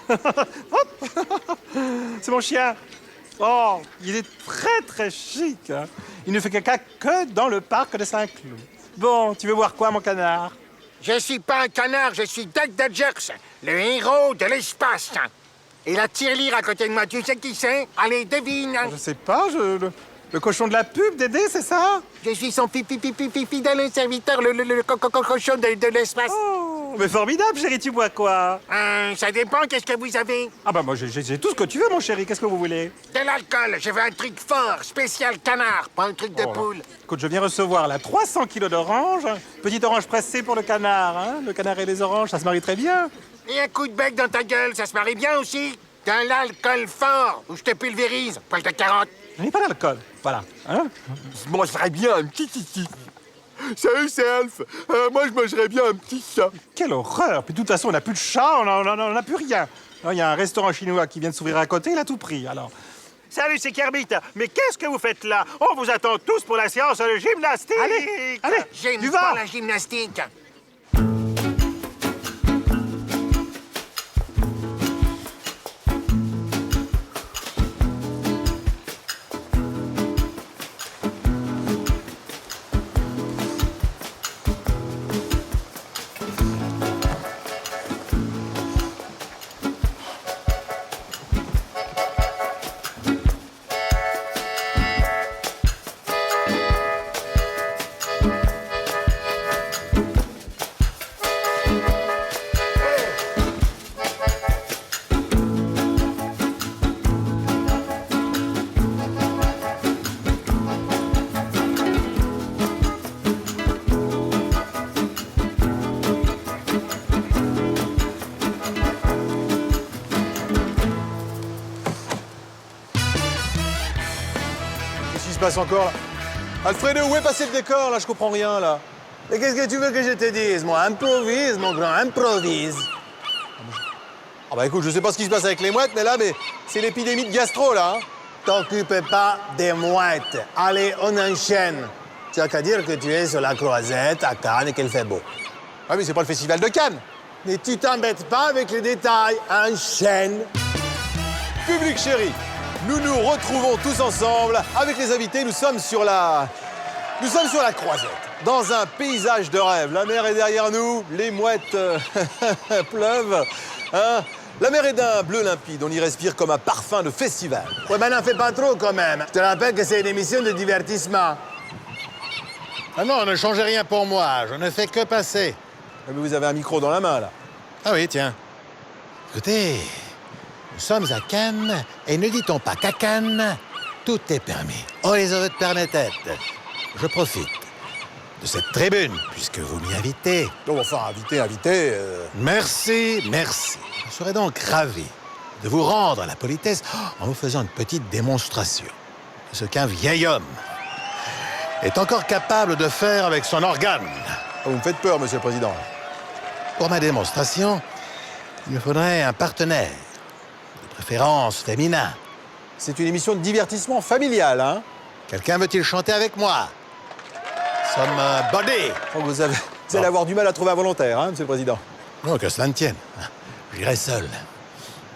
hop, hop. C'est mon chien. Oh, il est très, très chic. Hein. Il ne fait caca que dans le parc de Saint-Cloud. Bon, tu veux voir quoi, mon canard? Je suis pas un canard, je suis Doug Dodgers, le héros de l'espace. Et la tirelire à côté de moi, tu sais qui c'est? Allez, devine. Je sais pas, le cochon de la pub, Dédé, c'est ça? Je suis son fidèle serviteur, le cochon de l'espace. Oh, mais formidable, chérie, tu bois quoi? Ça dépend, qu'est-ce que vous avez? Ah bah moi, j'ai tout ce que tu veux, mon chéri, qu'est-ce que vous voulez? De l'alcool, je veux un truc fort, spécial canard, pas un truc de poule. Écoute, je viens recevoir là 300 kilos d'oranges, petite orange pressée pour le canard, hein? Le canard et les oranges, ça se marie très bien. Et un coup de bec dans ta gueule, ça se marie bien aussi? De l'alcool fort, ou je te pulvérise, poche de carotte. Je n'ai pas d'alcool, voilà. Hein? Je mangerais bien un petit kiki. Salut, c'est Alf. Moi, je mangerais bien un petit chat. Quelle horreur! Puis de toute façon, on n'a plus de chat, on n'a plus rien. Il y a un restaurant chinois qui vient de s'ouvrir à côté, il a tout pris, alors. Salut, c'est Kermit. Mais qu'est-ce que vous faites là? On vous attend tous pour la séance de gymnastique. Allez, j'aime tu pas vas. la gymnastique. Qu'est-ce qui se passe encore, là? Alfredo, où est passé le décor, là? Je comprends rien, là. Mais qu'est-ce que tu veux que je te dise, moi? Improvise, mon grand, improvise. Ah bah écoute, je sais pas ce qui se passe avec les mouettes, mais là, c'est l'épidémie de gastro, là. Hein? T'occupe pas des mouettes. Allez, on enchaîne. Tu as qu'à dire que tu es sur la Croisette à Cannes et qu'il fait beau. Ah mais c'est pas le festival de Cannes. Mais tu t'embêtes pas avec les détails. Enchaîne. Public chéri, nous nous retrouvons tous ensemble avec les invités. Nous sommes sur la Croisette, dans un paysage de rêve. La mer est derrière nous, les mouettes pleuvent. Hein? La mer est d'un bleu limpide, on y respire comme un parfum de festival. Ouais, ben n'en fais pas trop quand même. Je te rappelle que c'est une émission de divertissement. Ah non, ne changez rien pour moi, je ne fais que passer. Mais vous avez un micro dans la main, là. Ah oui, tiens. Écoutez, nous sommes à Cannes, et ne dit-on pas qu'à Cannes, tout est permis. Oh, les heureux de Pernetête, je profite de cette tribune, puisque vous m'y invitez. Donc, enfin, invité... Merci. Je serais donc ravi de vous rendre la politesse en vous faisant une petite démonstration de ce qu'un vieil homme est encore capable de faire avec son organe. Vous me faites peur, Monsieur le Président. Pour ma démonstration, il me faudrait un partenaire, de préférence féminin. C'est une émission de divertissement familial, hein? Quelqu'un veut-il chanter avec moi? Some body. Oh, vous allez avoir du mal à trouver un volontaire, hein, Monsieur le Président? Non, que cela ne tienne. J'irai seul,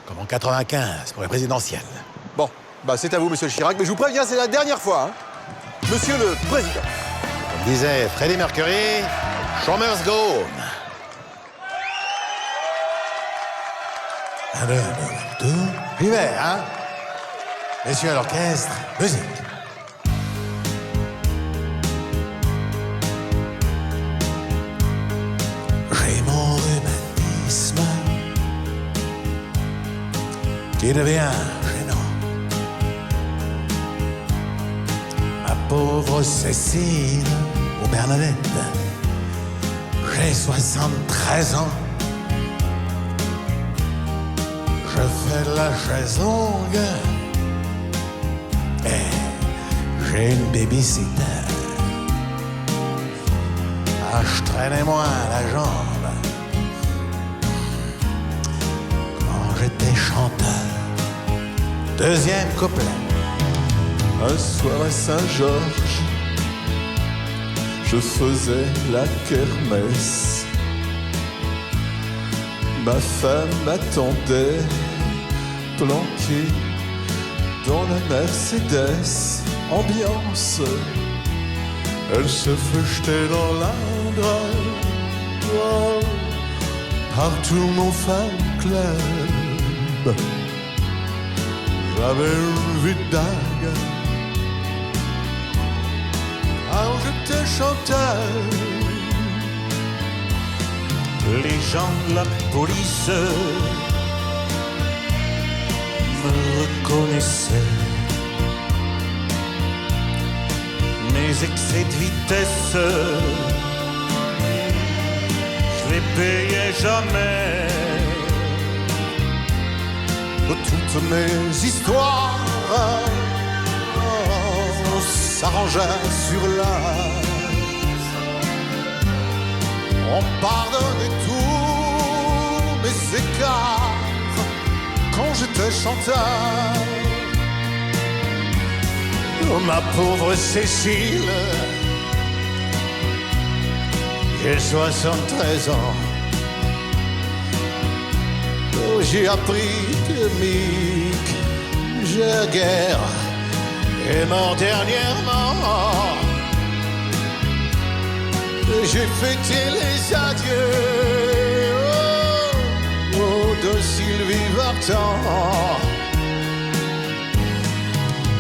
comme en 95 pour les présidentielles. Bon, bah c'est à vous, Monsieur Chirac, mais je vous préviens, c'est la dernière fois, hein? Monsieur le Président. Comme disait Freddie Mercury, show must go on. Un, deux, tout. J'y vais, hein? Messieurs à l'orchestre, musique. J'ai mon rhumatisme qui devient gênant. Ma pauvre Cécile ou Bernadette, j'ai 73 ans. Je fais de la chaise longue et j'ai une babysitter. Ah, je traînais moins la jambe quand j'étais chanteur. Deuxième couplet. Un soir à Saint-Georges, je faisais la kermesse. Ma femme m'attendait, planquée dans la Mercedes, ambiance. Elle se fâchait dans l'Indre, oh, partout mon fan club. J'avais une vie de dingue, alors j'étais chanteur. Les gens de la police me reconnaissaient. Mes excès de vitesse, je les payais jamais. Toutes mes histoires s'arrangeaient sur l'âge. On pardonnait tous mes écarts quand j'étais chanteur. Oh, ma pauvre Cécile, j'ai 73 ans. Oh, j'ai appris que Mick Jagger est mort dernièrement. J'ai fêté les adieux de Sylvie Vartan.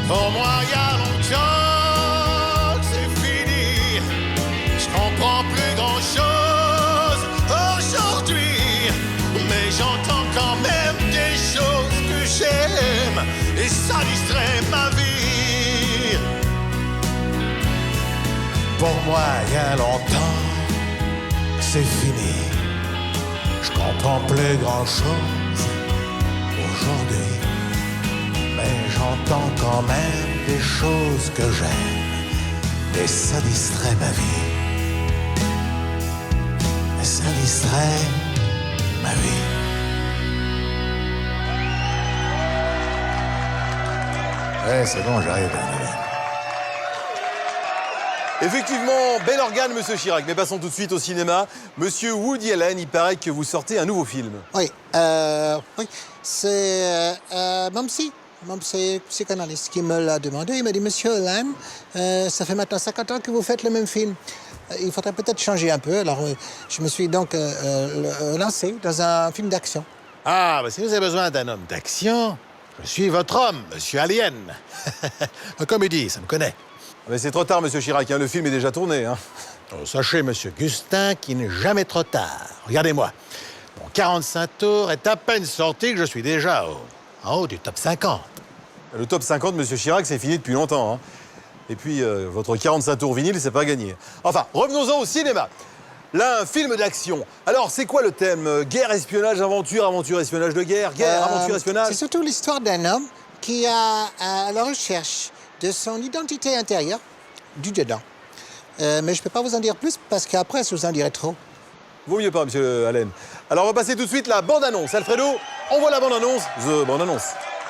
Pour moi, il y a longtemps que c'est fini. Je comprends plus grand-chose aujourd'hui, mais j'entends quand même des choses que j'aime et ça distrait ma vie. Pour moi, il y a longtemps que c'est fini. Je comprends plus grand-chose aujourd'hui, mais j'entends quand même des choses que j'aime et ça distrait ma vie. Et ça distrait ma vie. Ouais, c'est bon, j'arrive. Effectivement, bel organe, Monsieur Chirac. Mais passons tout de suite au cinéma. Monsieur Woody Allen, il paraît que vous sortez un nouveau film. Oui, c'est mon psychanalyste qui me l'a demandé. Il m'a dit, Monsieur Allen, ça fait maintenant 50 ans que vous faites le même film. Il faudrait peut-être changer un peu. Alors, je me suis donc lancé dans un film d'action. Ah, bah si vous avez besoin d'un homme d'action, je suis votre homme, Monsieur Alien. Comme il dit, ça me connaît. Mais c'est trop tard, Monsieur Chirac, hein, le film est déjà tourné. Hein. Oh, sachez, Monsieur Gustin, qu'il n'est jamais trop tard. Regardez-moi. Mon 45 tours est à peine sorti que je suis déjà en haut du top 50. Le top 50, Monsieur Chirac, c'est fini depuis longtemps. Hein. Et puis, votre 45 tours vinyle, c'est pas gagné. Enfin, revenons-en au cinéma. Là, un film d'action. Alors, c'est quoi le thème? Guerre, espionnage, aventure, aventure, espionnage de guerre, guerre, aventure, espionnage? C'est surtout l'histoire d'un homme qui a à la recherche de son identité intérieure, du dedans. Mais je ne peux pas vous en dire plus parce qu'après, je vous en dirai trop. Vaut mieux pas, Monsieur Allen. Alors, on va passer tout de suite la bande-annonce. Alfredo, envoie la bande-annonce. The bande-annonce.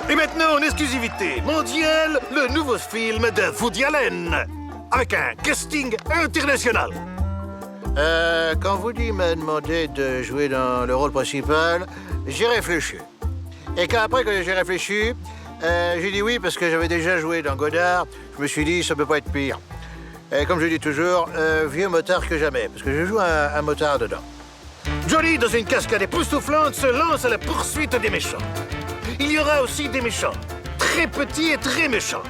Et maintenant, en exclusivité mondiale, le nouveau film de Woody Allen, avec un casting international. Quand Woody m'a demandé de jouer dans le rôle principal, j'ai réfléchi. Et après que j'ai réfléchi, j'ai dit oui parce que j'avais déjà joué dans Godard. Je me suis dit, ça peut pas être pire. Et comme je dis toujours, vieux motard que jamais, parce que je joue un motard dedans. Johnny, dans une cascade époustouflante, se lance à la poursuite des méchants. Il y aura aussi des méchants, très petits et très méchants.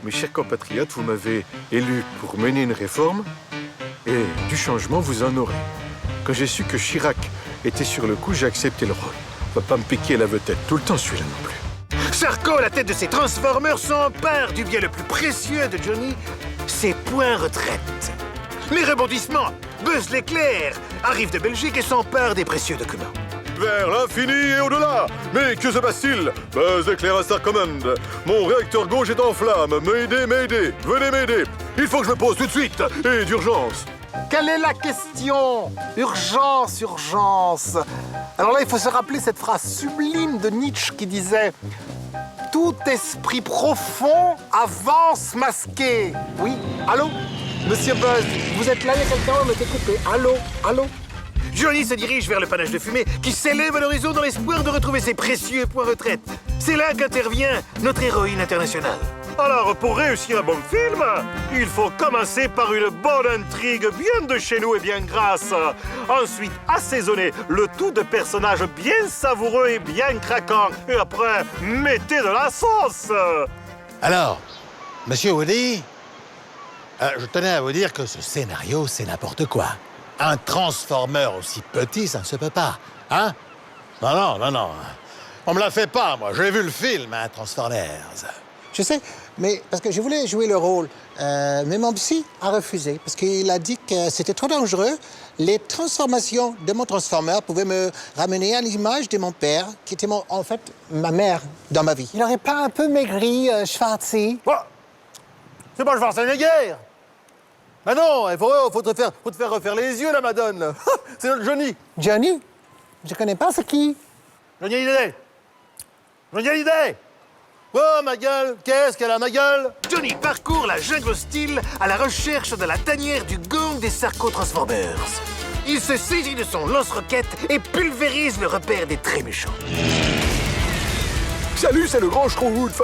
Mes chers compatriotes, vous m'avez élu pour mener une réforme et du changement, vous en aurez. Quand j'ai su que Chirac était sur le coup, j'ai accepté le rôle. On va pas me piquer la vedette tout le temps, celui-là non plus. Sarko, à la tête de ses Transformers, s'empare du bien le plus précieux de Johnny, ses points retraite. Les rebondissements. Buzz l'éclair arrive de Belgique et s'empare des précieux documents. Vers l'infini et au-delà. Mais que se passe-t-il? Buzz l'éclair à Star Command. Mon réacteur gauche est en flamme. M'aider, m'aider. Venez m'aider. Il faut que je me pose tout de suite. Et d'urgence. Quelle est la question? Urgence, urgence. Alors là, il faut se rappeler cette phrase sublime de Nietzsche qui disait « Tout esprit profond avance masqué ». Oui, allô? Monsieur Buzz, vous êtes là, il y a quelqu'un, on était coupé. Allô? Allô? Johnny se dirige vers le panache de fumée qui s'élève à l'horizon dans l'espoir de retrouver ses précieux points retraite. C'est là qu'intervient notre héroïne internationale. Alors, pour réussir un bon film, il faut commencer par une bonne intrigue bien de chez nous et bien grasse. Ensuite, assaisonner le tout de personnages bien savoureux et bien craquants. Et après, mettez de la sauce. Alors, monsieur Woody, je tenais à vous dire que ce scénario, c'est n'importe quoi. Un Transformer aussi petit, ça ne se peut pas. Hein? Non. On me l'a fait pas, moi. J'ai vu le film, hein, Transformers. Je sais, mais parce que je voulais jouer le rôle. Mais mon psy a refusé parce qu'il a dit que c'était trop dangereux. Les transformations de mon Transformer pouvaient me ramener à l'image de mon père, qui était en fait ma mère dans ma vie. Il n'aurait pas un peu maigri, Schwarzy? Quoi? C'est pas Schwarzenegger! Ah non, il faut te faire refaire les yeux, la madone, là. C'est notre Johnny. Johnny? Je connais pas, c'est qui? Johnny Hallyday. Johnny Hallyday. Oh, ma gueule! Qu'est-ce qu'elle a, ma gueule? Johnny parcourt la jungle hostile à la recherche de la tanière du gang des Sarco-Transformers. Il se saisit de son lance-roquette et pulvérise le repère des très méchants. Salut, c'est le grand Schtroumpf.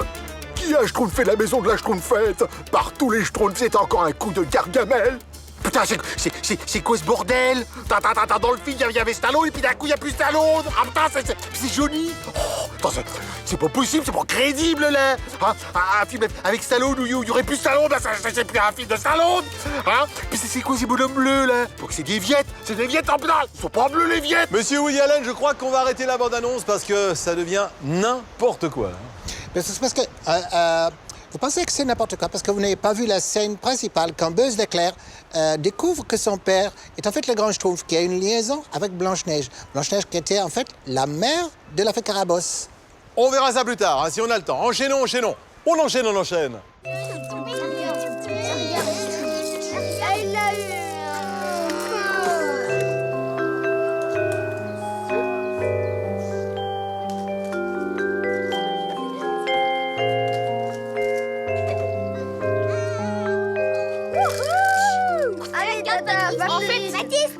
Qui a Schtroumpfé la maison de la Schtroumpfette? Par tous les Schtroumpfs, c'est encore un coup de Gargamel. Putain, c'est quoi ce bordel? Dans le film, il y avait Stallone, et puis d'un coup, il n'y a plus Stallone. Ah putain, c'est Johnny. Oh, c'est pas possible, c'est pas crédible, là. Hein? Un film avec Stallone où il n'y aurait plus Stallone, là, c'est plus un film de Stallone. Hein? Puis c'est quoi ces bonhommes bleus, là? Donc c'est des Viettes en putain. Ils sont pas bleus, les Viettes. Monsieur Woody Allen, je crois qu'on va arrêter la bande-annonce parce que ça devient n'importe quoi. Mais c'est parce que... vous pensez que c'est n'importe quoi parce que vous n'avez pas vu la scène principale quand Buzz l'éclair découvre que son père est en fait le grand Schtroumpf qui a une liaison avec Blanche-Neige. Blanche-Neige qui était en fait la mère de la fée Carabosse. On verra ça plus tard, hein, si on a le temps. Enchaînons. On enchaîne. Allez, Tata, en fait, Baptiste.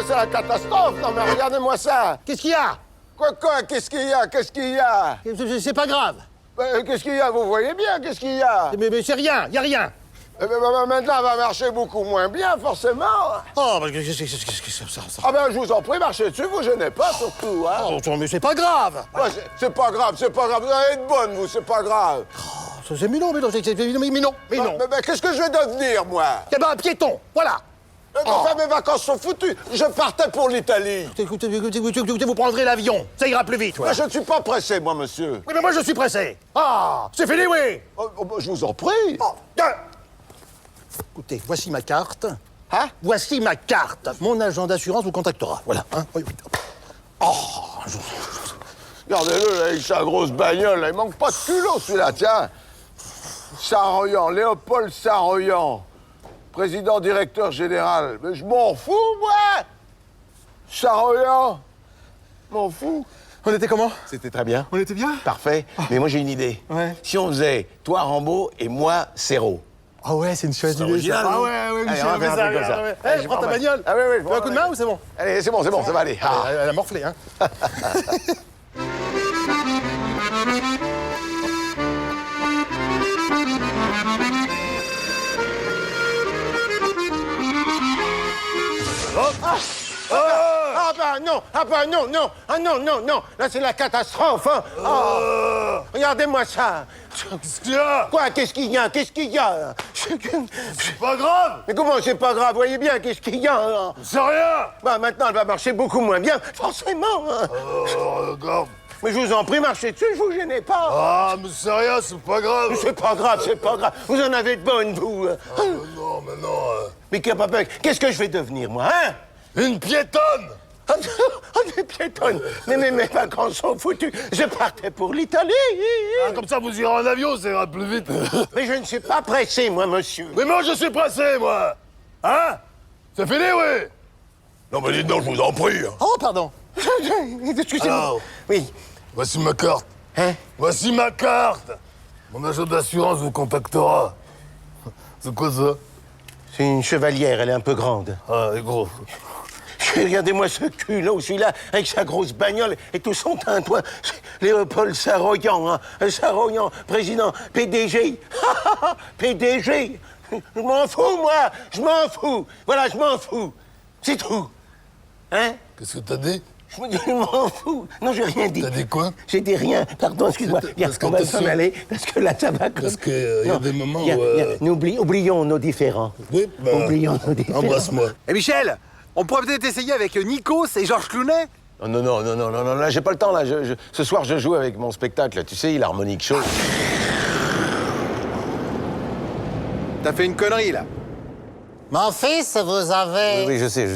C'est la catastrophe. Non, mais regardez-moi ça. Qu'est-ce qu'il y a? Quoi? Qu'est-ce qu'il y a? C'est pas grave. Qu'est-ce qu'il y a? Vous voyez bien, qu'est-ce qu'il y a? Mais c'est rien, y a rien. Maintenant, elle va marcher beaucoup moins bien, forcément. Oh, qu'est-ce que c'est ça? Ah ben, je vous en prie, marchez dessus, vous gênez pas, surtout, hein. Oh, mais c'est pas grave. Ouais, c'est pas grave. Vous allez être bonne, vous, c'est pas grave. Oh, c'est mais non. Mais qu'est-ce que je vais devenir, moi? Eh ben, un piéton, voilà. Enfin, mes vacances sont foutues. Je partais pour l'Italie. Écoutez, vous prendrez l'avion. Ça ira plus vite, ouais. Mais je ne suis pas pressé, moi, monsieur. Oui, mais moi, je suis pressé. Ah, c'est fini, oui. Je vous en prie. Écoutez, voici ma carte. Hein? Voici ma carte. Mon agent d'assurance vous contactera. Voilà. Hein? Oui. Regardez-le, là, avec sa grosse bagnole. Là. Il manque pas de culot, celui-là, tiens. Saroyan, Léopold Saroyan. Président directeur général. Mais je m'en fous, moi! Saroyan! M'en fous. On était comment? C'était très bien. On était bien? Parfait. Mais moi, j'ai une idée. Ouais. Si on faisait toi Rambo et moi Serrault. Ah ouais, c'est une chouette idée. Ah ouais, Michel, on va faire un truc comme ça. Allez, je prends ta bagnole. Ah oui, Tu veux un coup de main ou c'est bon? Allez, c'est bon, ça va aller. Ah. Elle a morflé, hein. Non. Là, c'est la catastrophe. Hein. Oh. Regardez-moi ça. Qu'est-ce qu'il y a? Quoi? Qu'est-ce qu'il y a? C'est pas grave. Mais comment c'est pas grave? Voyez bien, qu'est-ce qu'il y a? Hein? C'est rien. Bah, maintenant, elle va marcher beaucoup moins bien, forcément. Hein. Regarde. Mais je vous en prie, marchez dessus, je vous gênez pas. Ah, mais c'est rien, c'est pas grave. Mais c'est pas grave. Vous en avez de bonnes, vous. Ah, mais non. Mais qu'est-ce que je vais devenir, moi, hein? Une piétonne. Des piétonnes. Mais mes vacances sont foutues. Je partais pour l'Italie. Ah, comme ça, vous irez en avion, ça ira plus vite. Mais je ne suis pas pressé, moi, monsieur. Mais moi, je suis pressé, moi. Hein? C'est fini, oui? Non, mais dites donc, je vous en prie. Oh, pardon. Excusez-moi. Alors, oui. Voici ma carte. Hein? Voici ma carte. Mon agent d'assurance vous contactera. C'est quoi ça? C'est une chevalière, elle est un peu grande. Ah, elle est grosse. Regardez-moi ce culot, celui-là, avec sa grosse bagnole et tout son tintouin. Léopold Saroyan, hein? Saroyan, président, PDG. PDG. Je m'en fous, moi. Je m'en fous. Voilà, je m'en fous. C'est tout. Hein? Qu'est-ce que t'as dit? Je m'en fous. Non, j'ai rien dit. T'as dit quoi? J'ai dit rien. Pardon, excuse-moi. On va s'en aller, parce que là, ça va... Parce qu'il y a des moments où... Oublions nos différends. Oui, oublions nos différends. Embrasse-moi. Et Michel, on pourrait peut-être essayer avec Nikos et Georges Clooney? Non, là, j'ai pas le temps, là. Ce soir, je joue avec mon spectacle, tu sais, l'Harmonic Show. T'as fait une connerie, là. Mon fils, vous avez... Oui, je sais.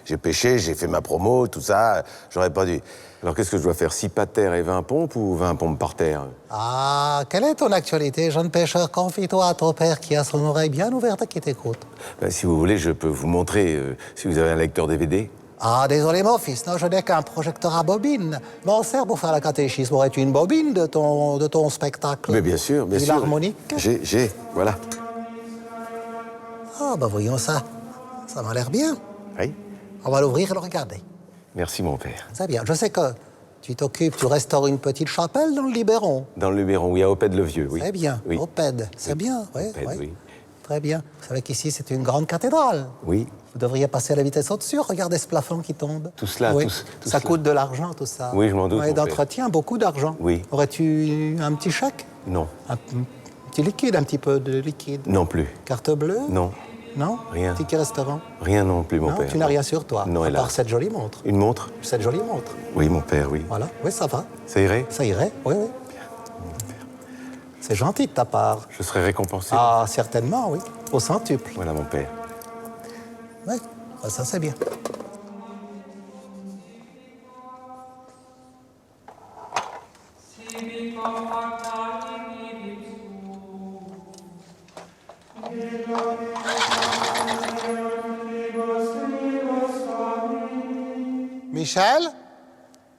J'ai pêché, j'ai fait ma promo, tout ça. J'aurais pas dû. Alors, qu'est-ce que je dois faire? 6 pas de terre et 20 pompes ou 20 pompes par terre? Ah, quelle est ton actualité, jeune pêcheur? Confie-toi à ton père qui a son oreille bien ouverte et qui t'écoute. Ben, si vous voulez, je peux vous montrer, si vous avez un lecteur DVD. Ah, désolé, mon fils, non, je n'ai qu'un projecteur à bobine. M'en sert pour faire la catéchisme. Aurais-tu une bobine de ton spectacle? Mais bien sûr. L'harmonique? J'ai, voilà. Ah, bah voyons ça. Ça m'a l'air bien. Oui. On va l'ouvrir et le regarder. Merci, mon père. C'est bien. Je sais que tu restaures une petite chapelle dans le Libéron. Dans le Luberon, oui, à Opède-le-Vieux, oui. C'est bien. Oui. Opède. C'est bien, oui. Oui. Très bien. Vous savez qu'ici, c'est une grande cathédrale. Oui. Vous devriez passer à la vitesse au-dessus. Regardez ce plafond qui tombe. Tout cela, oui. tout ça cela. coûte de l'argent, tout ça. Oui, je m'en doute, Et mon père. d'entretien, beaucoup d'argent. Oui. Aurais-tu un petit chèque? Non. Un petit liquide, un petit peu de liquide. Non plus. Carte bleue? Non. Non? Rien. Ticket restaurant? Rien non plus, mon Non, père. tu n'as rien sur toi. Non, à hélas. part cette jolie montre. Une montre? Cette jolie montre. Oui, mon père, oui. Voilà. Oui, ça va. Ça irait? Ça irait, oui. C'est gentil de ta part. Je serai récompensé. Ah, certainement, oui. Au centuple. Voilà, mon père. Oui, ça c'est bien. Michel?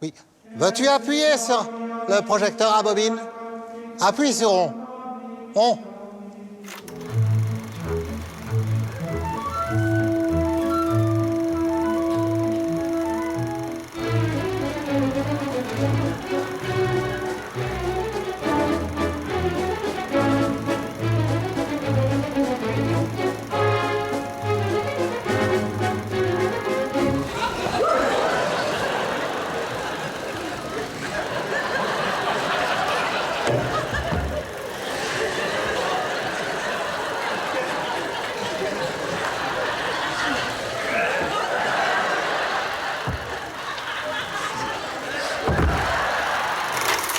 Oui. Veux-tu appuyer sur le projecteur à bobine? Appuie sur on. On.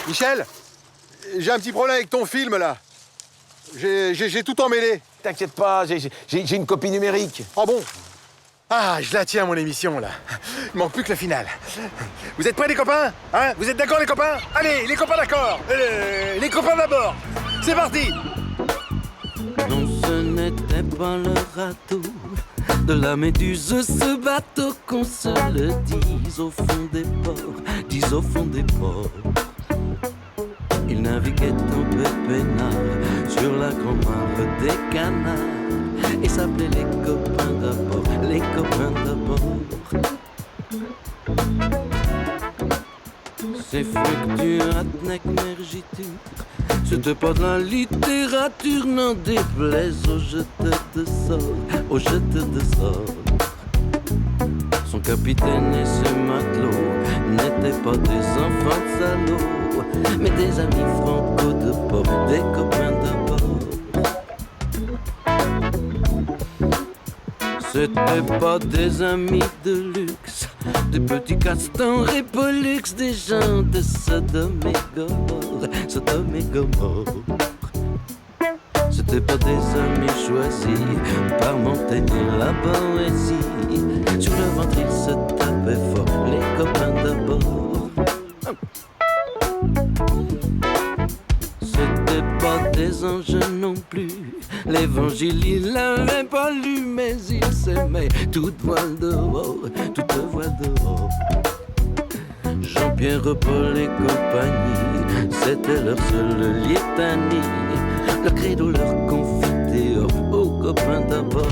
Michel, j'ai un petit problème avec ton film, là. J'ai tout emmêlé. T'inquiète pas, j'ai une copie numérique. Oh bon? Ah, je la tiens, mon émission, là. Il manque plus que la finale. Vous êtes prêts, les copains? Hein? Vous êtes d'accord, les copains? Allez, les copains d'accord. Les copains d'abord. C'est parti. Non, ce n'était pas le radeau de la Méduse, ce bateau qu'on se le dise au fond des ports, dis au fond des ports. Il naviguait un peu peinard sur la grand-mare des canards et s'appelait les copains d'abord, les copains d'abord. C'est fluctuatnec mergitur, c'était pas de la littérature, n'en déplaise aux jeteurs de sorts, aux jeteurs de sorts. Son capitaine et ses matelots n'étaient pas des enfants salauds, mais des amis franco de port, des copains d'abord. C'était pas des amis de luxe, des petits castans Répolux, des gens de Sodome et Gomorre, Sodome et Gomorre. C'était C'était pas des amis choisis par Montaigne la poésie. Sur le ventre ils se tapaient fort, les copains d'abord. C'était pas des anges non plus. L'évangile il l'avait pas lu, mais il s'aimait. Toute voile dehors, toute voile dehors. Jean-Pierre, Paul et compagnie, c'était leur seule litanie. Le credo leur confitait aux copains d'abord.